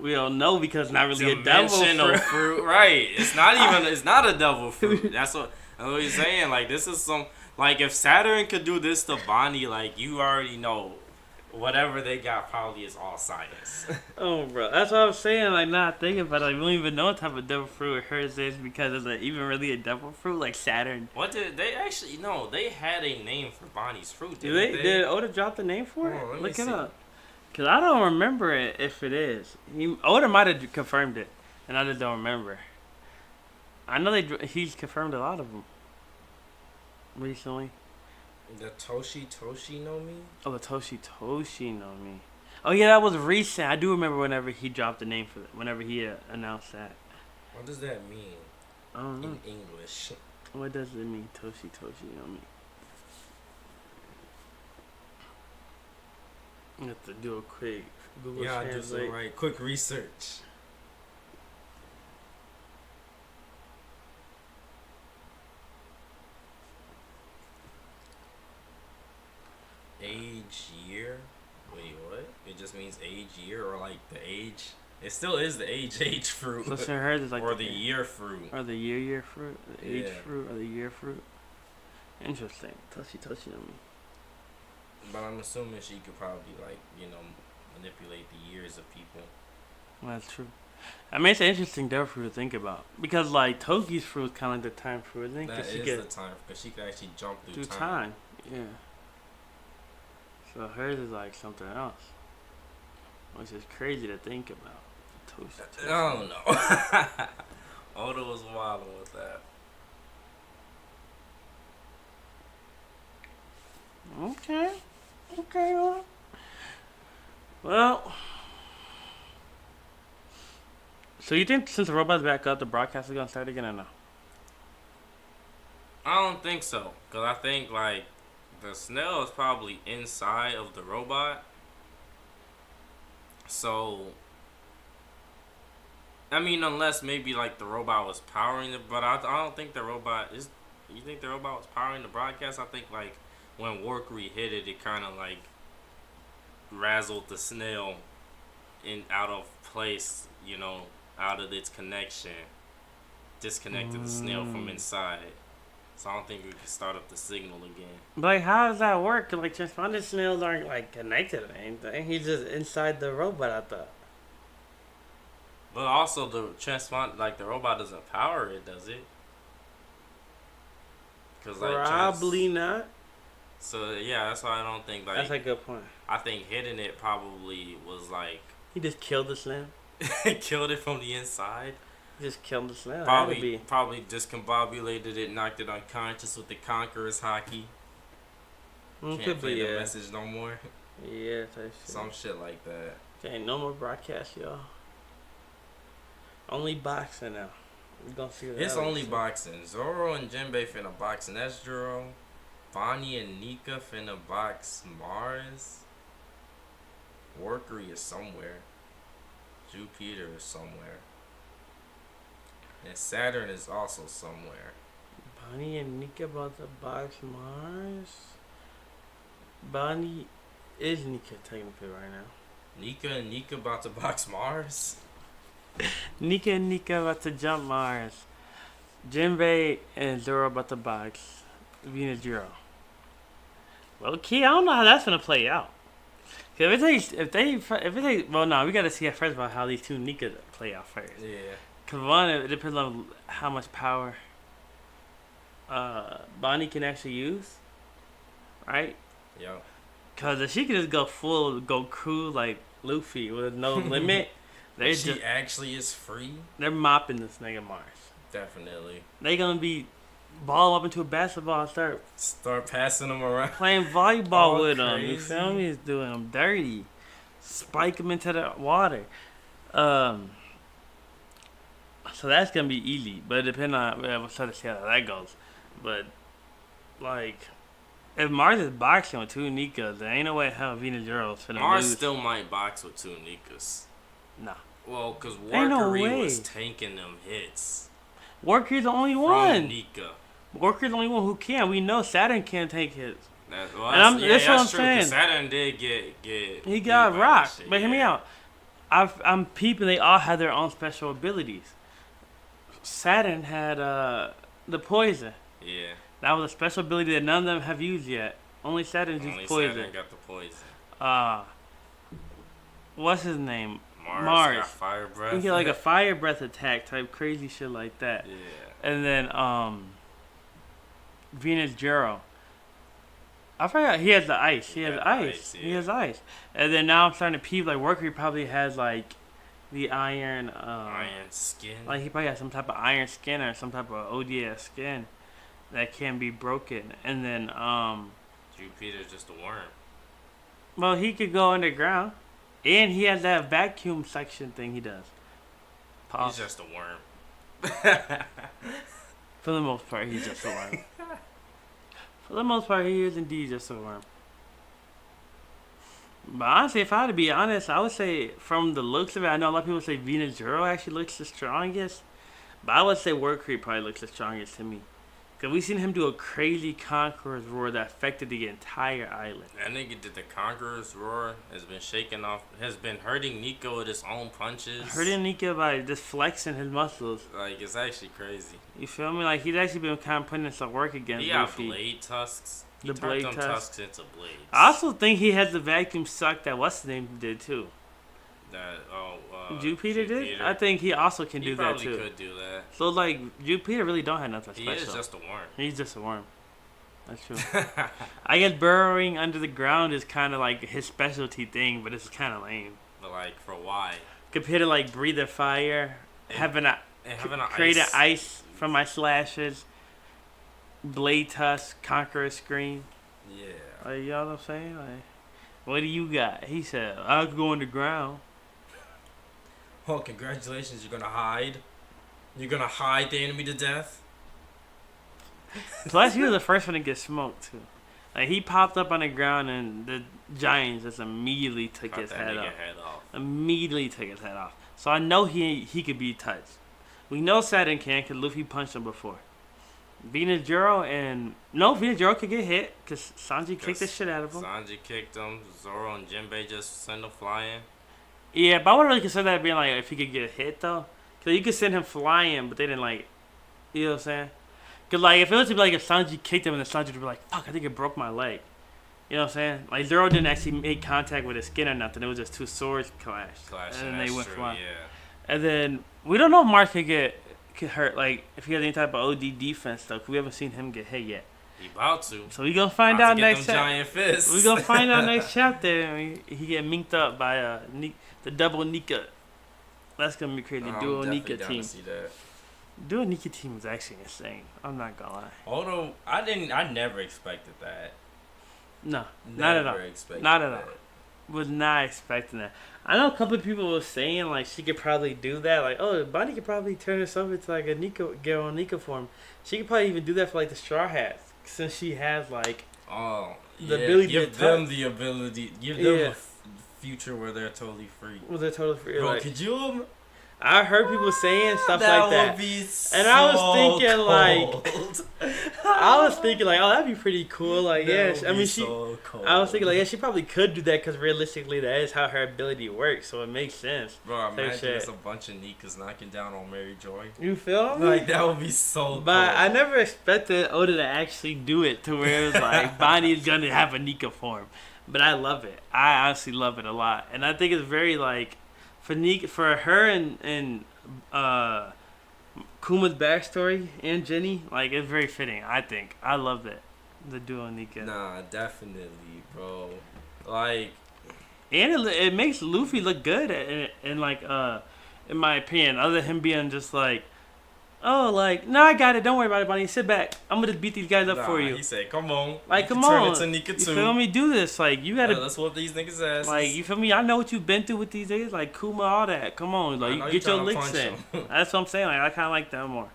we don't know because it's not really a devil dimensional fruit. fruit. Right. It's not even. It's not a devil fruit. That's what he's saying. Like this is some. Like if Saturn could do this to Bonnie, like you already know, whatever they got probably is all science. Oh, bro. That's what I'm saying. Like, not thinking about it. Like, we don't even know what type of devil fruit hers is because is it even really a devil fruit? Like Saturn. What did they actually? No, they had a name for Bonnie's fruit. Did Didn't they? Did Oda drop the name for Hold on, it? let me Look it see. up. Because I don't remember it if it is. Oda might have confirmed it, and I just don't remember. I know he's confirmed a lot of them recently. The Toshi no Mi? Oh, the Toshi no Mi. Oh yeah, that was recent. I do remember whenever he dropped the name for it. Whenever he announced that. What does that mean I don't know. in English? What does it mean, Toshi no Mi? I have to do a quick Google Yeah, I do Translate. so right. Quick research. Age year? Wait, what? It just means age year or like the age? It still is the age fruit. So hers is like or the year fruit. or the year fruit, the age Yeah. fruit, or the year fruit. Interesting. Toshi no Mi. But I'm assuming she could probably like, manipulate the years of people. Well, that's true. I mean, it's an interesting devil fruit to think about because like Toki's fruit is kind of like the time fruit, isn't it? That 'Cause she is could the time because she could actually jump through time. Yeah. So hers is like something else, which is crazy to think about. Toshi. I don't know. Oda was wilding with that. Okay. Okay. Well. So you think since the robot's back up, the broadcast is gonna start again or no? I don't think so, cause I think like the snail is probably inside of the robot. So, I mean, unless maybe like the robot was powering it, but I don't think the robot is. You think the robot was powering the broadcast? I think like when Workery hit it, it kind of like razzled the snail in out of place. You know, out of its connection, disconnected the snail from inside. So I don't think we can start up the signal again. But like, how does that work? Like, transponder snails aren't like connected or anything. He's just inside the robot, I thought. But also the transponder, like the robot doesn't power it, does it? Cause like Probably not. So yeah, that's why I don't think like. That's a good point. I think hitting it probably was like He just killed the snail. killed it from the inside. Just killed the snail. Probably discombobulated it, knocked it unconscious with the Conqueror's hockey. Can't play the message no more. Yeah, type shit. Some shit like that. Okay, no more broadcast, y'all. Only boxing now. We're gonna see that. It's only boxing. Zoro and Jinbei finna box Nesjiro. Bonnie and Nika finna box Mars. Workery is somewhere. Jupiter is somewhere. And Saturn is also somewhere. Bonnie and Nika about to box Mars. Bonnie is Nika technically right now. Nika and Nika about to box Mars. Nika and Nika about to jump Mars. Jinbei and Zoro about to box Venus Zero. Well, key, I don't know how that's gonna play out. If they, well, no, we gotta see first about how these two Nika play out first. Yeah. Cause one, it depends on how much power Bonnie can actually use, right? Yeah. Cause if she could just go full Goku like Luffy with no limit, she actually is free. They're mopping this nigga Mars. Definitely. They gonna be ball up into a basketball and start passing them around, playing volleyball with them. Crazy. You feel me? It's doing them dirty. Spike them into the water. So that's gonna be easy, but depending on we'll sort of see how that goes. But like, if Mars is boxing with two Nikas, there ain't no way hell Venus Zero is finna Mars lose. still might box with two Nikas. Nah. Well, cause Workery was tanking them hits. Workery's the only one. From Nika. Workery's the only one who can. We know Saturn can't take hits. That's what I'm saying. Saturn did get. He got rocked. Shit, but hear me out. I'm peeping. They all had their own special abilities. Saturn had the poison. Yeah. That was a special ability that none of them have used yet. Only Saturn used poison. Saturn got the poison. What's his name? Mars. Got fire breath. He get like a fire breath attack type crazy shit like that. Yeah. And then Venus Zero. I forgot he has the ice. He has ice. Yeah. He has ice. And then now I'm starting to peep like Workery probably has like the iron skin. Like he probably has some type of iron skin or some type of ODS skin that can be broken. And then Jupiter's just a worm. well, he could go underground. And he has that vacuum suction thing he does. He's just a worm. For the most part, he's just a worm. For the most part, he is indeed just a worm. But honestly, if I had to be honest, I would say from the looks of it, I know a lot of people say Venus Zero actually looks the strongest. But I would say Workery probably looks the strongest to me. Because we seen him do a crazy Conqueror's Roar that affected the entire island. That nigga did the Conqueror's Roar, has been hurting Nika with his own punches. Hurting Nika by just flexing his muscles. Like, it's actually crazy. You feel me? Like, he's actually been kind of putting in some work against He got Luffy. blade tusks. He The blade turned them tusks into blades. I also think he has the vacuum suck that what's his name did too. Jupiter did? I think he also can do that too. He probably could do that. So like Jupiter really don't have nothing special. He is just a worm. He's just a worm. That's true. I guess burrowing under the ground is kind of like his specialty thing, but it's kind of lame. But like, for why? Compared to like breathing fire, having And having an Created ice. ice from my slashes. Blade Tusk, Conqueror Scream. Yeah. Like, you know what I'm saying? Like, what do you got? He said, I'll go underground. Oh, congratulations! You're gonna hide. You're gonna hide the enemy to death. Plus, he was the first one to get smoked, too. Like, he popped up on the ground, and the Giants just immediately took Cut his that head nigga off. head off. Immediately took his head off. So I know he could be touched. We know Saturn can, because Luffy punched him before. Venus Jiro could get hit, because Sanji kicked the shit out of him. Sanji kicked him. Zoro and Jinbei just sent him flying. Yeah, but I wouldn't really consider that being like if he could get hit though, because you could send him flying, but they didn't like, you know what I'm saying? Cause like if it was to be like if Sanji kicked him and then Sanji would be like, fuck, I think it broke my leg. You know what I'm saying? Like Zoro didn't actually make contact with his skin or nothing. It was just two swords clashed, and then they went flying. Yeah. And then we don't know if Mark could hurt, like if he has any type of OD defense though, cause we haven't seen him get hit yet. He about to. So we gonna find About out to get next them chapter. giant fists. We gonna find out next chapter. And he get minked up by the double Nika. That's gonna be crazy. I'm Duo definitely Nika down team. to see that. Duo Nika team is actually insane. I'm not gonna lie. Although I never expected that. No, not at all. Never expected Not at that. all. Was not expecting that. I know a couple of people were saying like she could probably do that. Like, oh, Bonnie could probably turn herself into like a Nika, get on Nika form. She could probably even do that for like the Straw Hats, since she has like Oh, the yeah, ability give to them touch. the ability. Give them Yeah. a future where they're totally free. Was it totally free? Bro, Like, could you? I heard people saying stuff that like that. would be so And I was thinking, like, cold. I was thinking like, oh, that'd be pretty cool. Like, That yeah, would I be mean, so cold. I was thinking like, yeah, she probably could do that because realistically, that is how her ability works. So it makes sense. Bro, Same imagine shit. it's a bunch of Nikas knocking down on Mary Joy. You feel me? Like that would be so. But cold. I never expected Oda to actually do it to where it was like Bonnie's gonna have a Nika form. But I love it. I honestly love it a lot, and I think it's very like for her and Kuma's backstory and Jenny, like it's very fitting. I think I love that the duo Nika, Nah, definitely, bro. Like, and it makes Luffy look good and like in my opinion, other than him being just like. Oh, like, no, I got it. Don't worry about it, Bonnie. Sit back. I'm going to beat these guys up for you. He said, come on. Like, You come can on. Turn into Nika You too. feel me? Do this. Like, you got to. Let's whoop these niggas' asses. Like, you feel me? I know what you've been through with these days. Like, Kuma, all that. Come on. I know Like, you get your tryna licks punch in. him. That's what I'm saying. Like, I kind of like that more.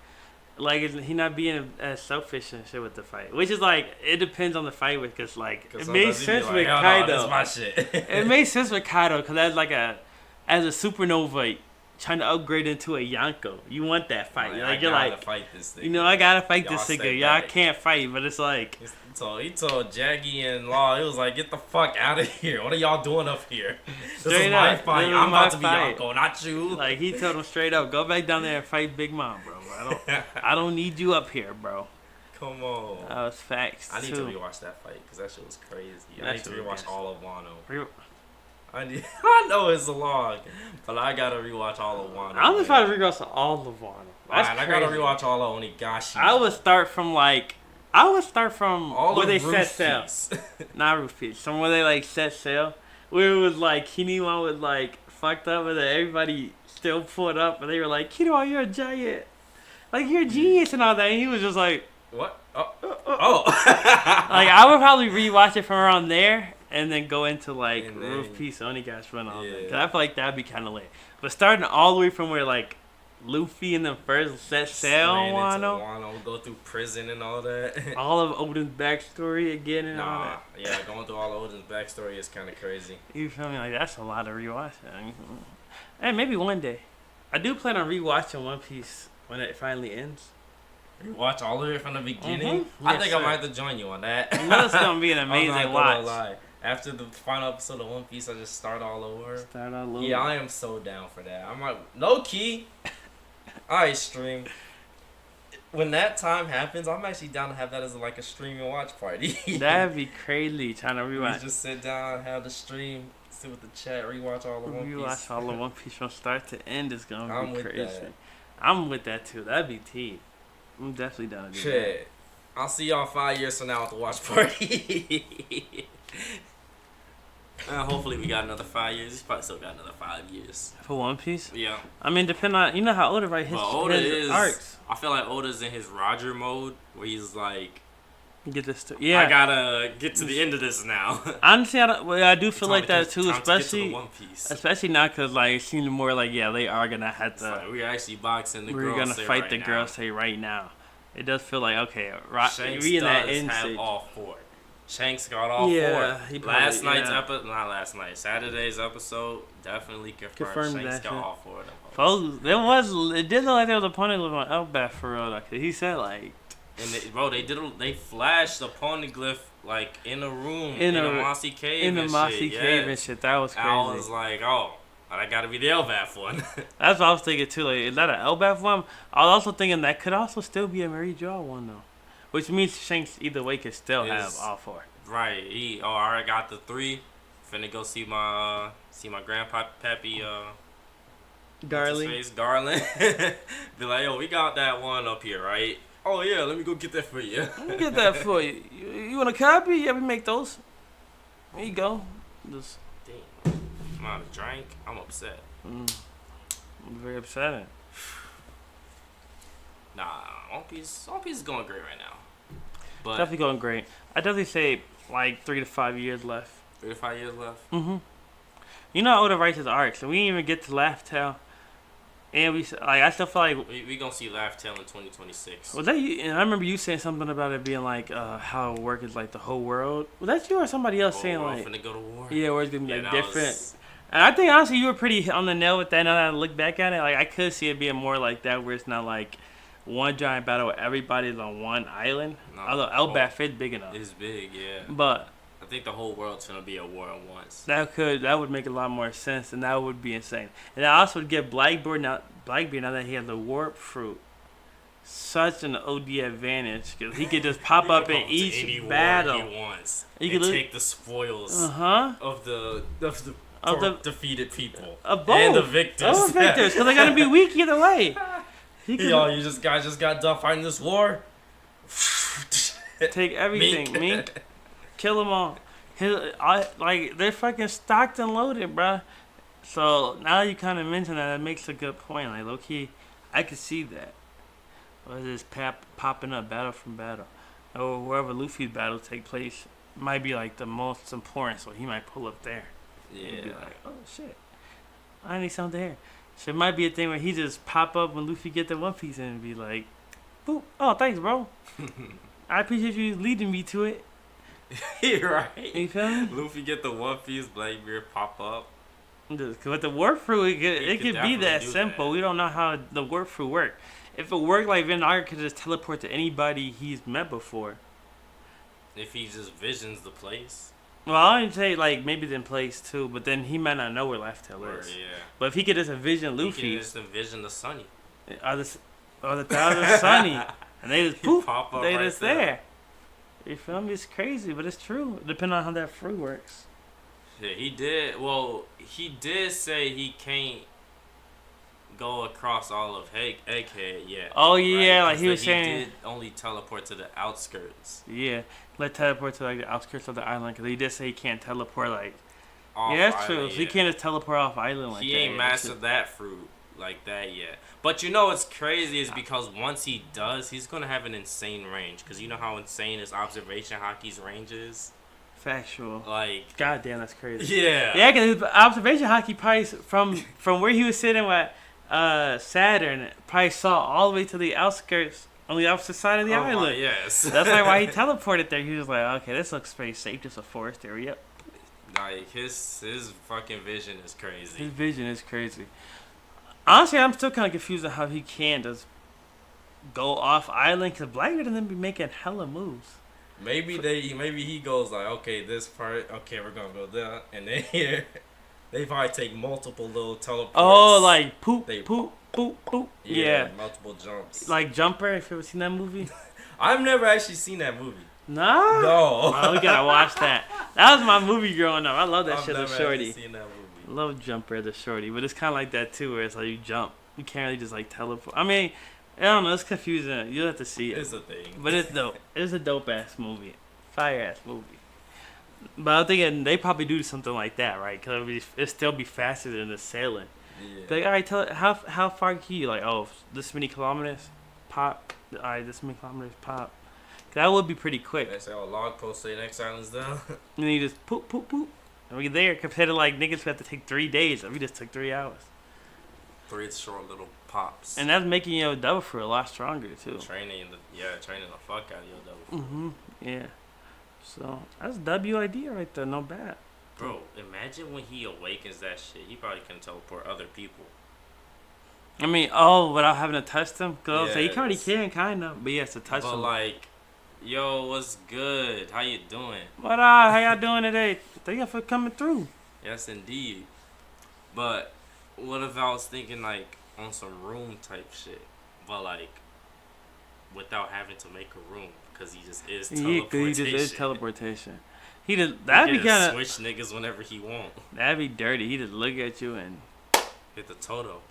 Like, he not being as selfish and shit with the fight. Which is, like, it depends on the fight with, because, like, it made sense with "Hell no, Kaido. That's my shit. It made sense with Kaido, because that's like as a supernova trying to upgrade into a Yonko. You want that fight. I you're gotta like, fight this thing. you know, I gotta fight Y'all this stay nigga. Y'all back. can't fight, but it's like, He told Jaggy and Law, he was like, get the fuck out of here. What are y'all doing up here? This is Straight my up. fight. This is I'm my about to be fight. Yonko, not you. like he told him straight up, go back down there and fight Big Mom, bro. I don't need you up here, bro. Come on. That was facts I need too. to rewatch that fight because that shit was crazy. That I need to shit was rewatch gas. all of Wano. Re- I know it's a log, but I gotta rewatch all of Wano. I'm just trying to rewatch all of Wano. That's I gotta crazy. rewatch all of Onigashi. I would start from all where of they set sail. Roofies. Not Rufus. From where they like set sail. Where it was like Kinemon was like fucked up and then everybody still pulled up and they were like, Kinemon, you're a giant. Like you're a genius and all that. And he was just like, What? Oh. like I would probably rewatch it from around there and then go into like And then- Roof Piece, Onigashi and all that. Yeah. Cause I feel like that'd be kind of lit. But starting all the way from where like Luffy and them first set sail on Ran into Wano, Wano, go through prison and all that. all of Odin's backstory again and all Nah, that. yeah, going through all of Odin's backstory is kind of crazy. You feel me? Like that's a lot of rewatching. And maybe one day. I do plan on rewatching One Piece when it finally ends. Watch all of it from the beginning. I Yes, think I sir. might have to join you on that. You know it's gonna be an I'm not amazing gonna watch. lie. After the final episode of One Piece, I just start all over. Start all over. Yeah, I am so down for that. I'm like, low key. Alright, stream. When that time happens, I'm actually down to have that as like a stream and watch party. That'd be crazy trying to We rewatch. just sit down, have the stream, sit with the chat, rewatch all of One Piece. Rewatch all of One Piece from start to end is gonna I'm be with crazy. that. I'm with that too. That'd be tea. I'm definitely down to do Shit. I'll see y'all 5 years from now at the watch party. Hopefully we got another 5 years. He's probably still got another 5 years. For One Piece? Yeah. I mean, depending on, you know how Oda write his, But Oda his is. arcs. I feel like Oda's in his Roger mode where he's like, Get this, yeah. I gotta get to the end of this now. Honestly, I do feel like that too, Time to get to the especially One Piece. especially now because like it seems more like they are gonna have It's to. like, we're actually boxing the We're girls. gonna fight right the now. girls say right now. It does feel like okay, Shanks we in that does end have stage. all four. Shanks got all Yeah, four. he probably- Last night's yeah. episode, not last night, Saturday's episode definitely confirmed Confirmed Shanks that got shit. all four of them. Folks, it did look like there was a poneglyph on Elbaf for real. Like, he said like And they flashed the poneglyph like in a room In in a- a mossy cave. in the and mossy shit. cave and Yes. shit. That was crazy. I was like, oh, that gotta be the Elbaf one. That's what I was thinking too. Like, is that an Elbaf one? I was also thinking that could also still be a Mary Jo one though, which means Shanks either way could still have Is- all four. Right. I already got the 3. Finna go see my grandpa Peppy Darling. Garland. Be like, yo, we got that one up here, right? Oh yeah, let me go get that for you. Let me get that for you. You want a copy? Yeah, we make those. There you go. Just, Damn. I'm out of drink. I'm upset. very upsetting. Nah, One Piece is going great right now. But Definitely going great. I definitely say like 3 to 5 years left. 3 to 5 years left. Mm-hmm. You know how Oda writes his arcs, and we didn't even get to Laugh Tale. And I still feel like We gonna see Laugh Tale in 2026. was that you? And I remember you saying something about it being like how work is like the whole world. Was that you or somebody else saying we're like finna go to war. yeah, where it's gonna be Yeah, like that different? was- And I think honestly you were pretty on the nail with that. Now that I look back at it, like I could see it being more like that, where it's not like one giant battle where everybody's on one island. No. Although Elbaf is big enough, It's big, yeah. but I think the whole world's gonna be a war at once. that would make a lot more sense, and that would be insane. And I also would give Blackbeard now that he has the warp fruit such an OD advantage because he could just pop up in to each any war battle. he wants. He And could take the spoils Uh-huh. of the Of the- defeated people Of both. and the victors. Oh, victors, because they're gonna be weak either way. He could Yo, guys just got done fighting this war. take everything, Mink. Kill them all. They're fucking stocked and loaded, bruh. So now you kind of mention that, it makes a good point. Like low key, I could see that. Or just popping up battle from battle, or wherever Luffy's battle take place might be like the most important. So he might pull up there. And be Yeah. like, oh shit, I need something here. So it might be a thing where he just pop up when Luffy get the One Piece and be like, boop, oh thanks bro. I appreciate you leading me to it. You're right. You feel me? Luffy get the One Piece, Blackbeard pop up. Just, with the warp fruit, it could be definitely that do simple. that. We don't know how the warp fruit work. If it worked like Vingar could just teleport to anybody he's met before. If he just visions the place. Well, I wouldn't say like maybe in place too, but then he might not know where Laugh Tale Or, is. yeah. But if he could just envision He Luffy, can just envision the Sunny. or the Thousand Sunny, and they just poof, pop up they right just there. there. You feel me? It's crazy, but it's true. Depending on how that fruit works. Yeah, he did. Well, he did say he can't go across all of Egghead yet. Oh, yeah, right? like he 'Cause was saying- He did only teleport to the outskirts. Yeah, let teleport to like the outskirts of the island because he did say he can't teleport like. Off Yeah, that's true. island, So he yeah. can't just teleport off island like He that. ain't Yeah, mastered that fruit like that yet. But you know what's crazy is because once he does, he's gonna have an insane range. Cause you know how insane his observation hockey's range is. Factual. Like, God damn, that's crazy. yeah, Yeah, because his observation hockey probably from where he was sitting with Saturn probably saw all the way to the outskirts on the opposite side of the Oh my- island. yes. That's like why he teleported there. He was like, okay, this looks pretty safe, just a forest area. Like his fucking vision is His crazy. vision is crazy. Honestly, I'm still kind of confused on how he can just go off island because Blackbeard and them be making hella moves. Maybe he goes like, okay, this part, okay, we're gonna go there, and then here, they probably take multiple little teleports. Oh, like poop, They- poop, poop, poop. Yeah. multiple jumps. Like Jumper, if you ever seen that movie. I've never actually seen that movie. Nah. No. Oh, we gotta watch that. That was my movie growing up. I love that I've shit never as Shorty. actually seen that movie. I love Jumper the Shorty, but it's kind of like that too, where it's like you jump. You can't really just like teleport. I mean, I don't know. It's confusing. You'll have to see it. It's a thing. But it's dope. It's a dope ass movie. Fire ass movie. But I'm thinking they probably do something like that, right? Because it'd still be faster than the sailing. Yeah. Like, all right, tell how far can you? Like, oh, this many kilometers, pop. All right, this many kilometers, pop. That would be pretty quick. They say, "Oh, log post say next island's down." And then you just poop, poop, poop, and we there. Compared to like niggas who have to take 3 days, we just took 3 hours. 3 short little pops. And that's making your double fruit a lot stronger too. Training the fuck out of your double. Mhm. Yeah. So that's W idea right there. No bad. Bro, imagine when he awakens that shit. He probably can teleport other people. I mean, without having to touch them, cause he already can kind of, but he has to touch But them. like, yo, what's good? How you doing? What up? How y'all doing today? Thank you for coming through. Yes, indeed. But what if I was thinking like on some room type shit, but like without having to make a room because he just is Yeah, cause teleportation. he just is teleportation. He just He that'd be can just kind of switch niggas whenever he want. that'd be dirty. He just look at you and Hit the Toto.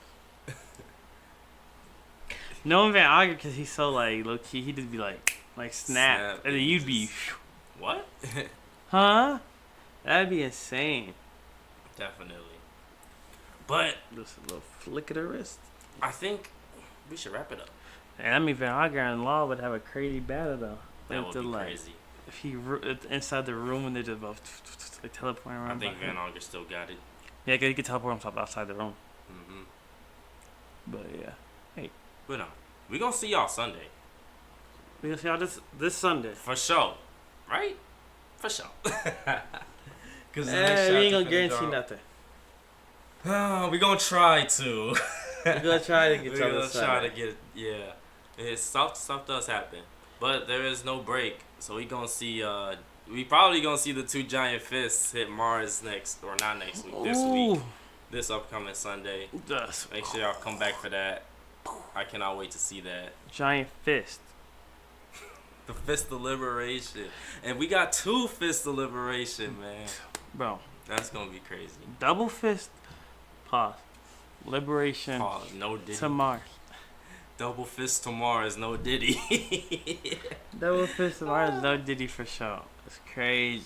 knowing Van Auger because he's so like low key, he'd just be like snap, and then you'd be, What? huh? That'd be insane. Definitely. But Just a little flick of the wrist. I think we should wrap it up. And I mean Van Auger and Law would have a crazy battle though. They That have would to, be like, crazy. if he inside the room and they're just both like teleporting around. I think behind Van him. Auger still got it. Yeah, 'cause he could teleport himself outside the room. Mm-hmm. But yeah, But no, we gonna see y'all Sunday we gonna see y'all this Sunday. for sure, right? For sure. Cause We ain't gonna guarantee nothing. We gonna try to. We're gonna try to get We're y'all gonna this try to Sunday. get It's stuff does happen, but there is no break. So we gonna see. We probably gonna see the 2 giant fists hit Mars next, or not next week. This week, this upcoming Sunday. That's Make sure y'all come back for that. I cannot wait to see that. giant fist. The Fist of Liberation. And we got 2 Fists of Liberation, man. Bro, That's gonna be crazy. double fist. Pause. Liberation Pause. No Diddy. to Mars. Double Fist tomorrow is no Diddy. Double fist to Mars. No Diddy for sure. It's crazy.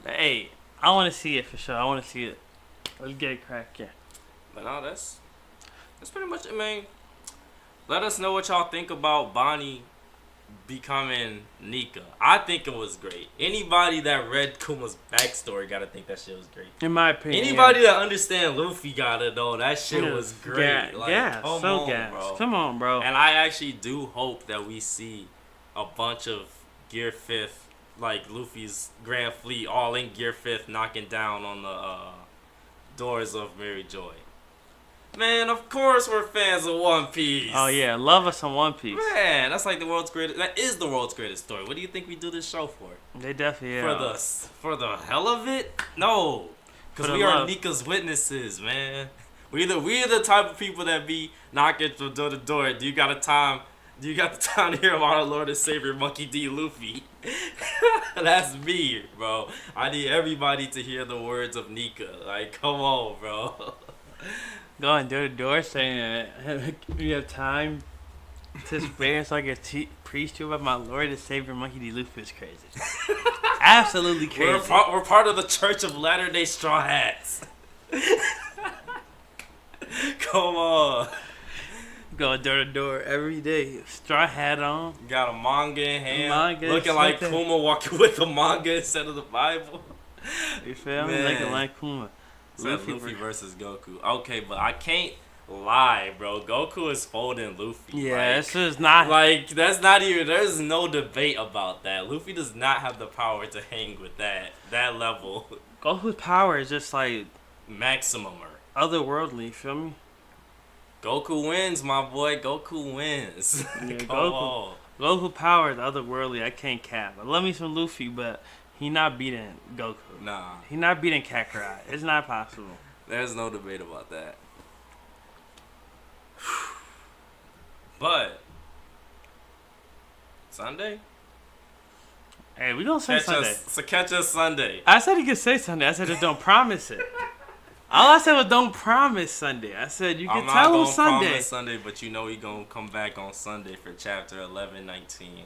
But hey, I want to see it for sure. I want to see it. Let's get it cracking. But no, that's pretty much it, man. Let us know what y'all think about Bonnie becoming Nika. I think it was great. Anybody that read Kuma's backstory gotta think that shit was great. In my opinion. Anybody that understand Luffy gotta know that shit was great. Yeah, come so on, gas. bro. Come on, bro. And I actually do hope that we see a bunch of Gear 5th, like Luffy's Grand Fleet, all in Gear 5th, knocking down on the doors of Mary Joy. Man, of course we're fans of One Piece. Oh yeah, love us some One Piece. Man, that's like the world's greatest. That is the world's greatest story. What do you think we do this show for? They definitely are. For the hell of it? No, because For the we are love. Nika's witnesses, man. We the type of people that be knocking from door to door. Do you got the time to hear about our Lord and Savior Monkey D. Luffy? That's me, bro. I need everybody to hear the words of Nika. Like, come on, bro. Going door to door saying you have time to spare so I can preach to you about my Lord and Savior Monkey D. Luffy is crazy. Absolutely crazy. We're part of the Church of Latter-day Straw Hats. Come on. Going door to door every day. Straw hat on. Got a manga in hand. Manga, looking like something. Kuma walking with the manga instead of the Bible. You feel me? Man. Like Kuma. Luffy versus Goku. Okay, but I can't lie, bro. Goku is folding Luffy. Yeah, this is not. Like, that's not even, there's no debate about that. Luffy does not have the power to hang with that level. Goku's power is just like Maximumer. otherworldly, you feel me? Goku wins, my boy. Goku wins. Yeah, Come Goku. on. Goku power is otherworldly. I can't cap. I love me some Luffy, but he not beating Goku. Nah, He not beating Kakarot. It's not possible. there's no debate about that. But Sunday? Hey, we gonna say Sunday. Catch us Sunday. I said you could say Sunday. I said just don't promise it. All I said was don't promise Sunday. I said you can I'm not tell him gonna Sunday. promise Sunday, but you know we gonna come back on Sunday for chapter 11:19.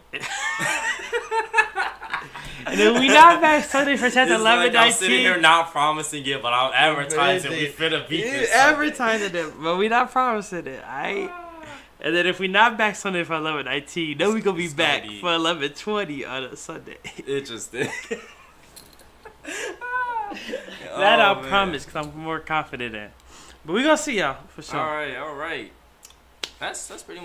And then we not back Sunday for chapter It's 11, like I'm sitting 19. here not promising it, but I'm advertising we finna beat this Sunday. Advertising it, but we not promising it. Alright. And then if we not back Sunday for 11:19, then we gonna be It's back gonna be- for 11:20 on a Sunday. Interesting. That Oh, I man. promise, cause I'm more confident in. But we gonna see y'all for sure. All right. That's pretty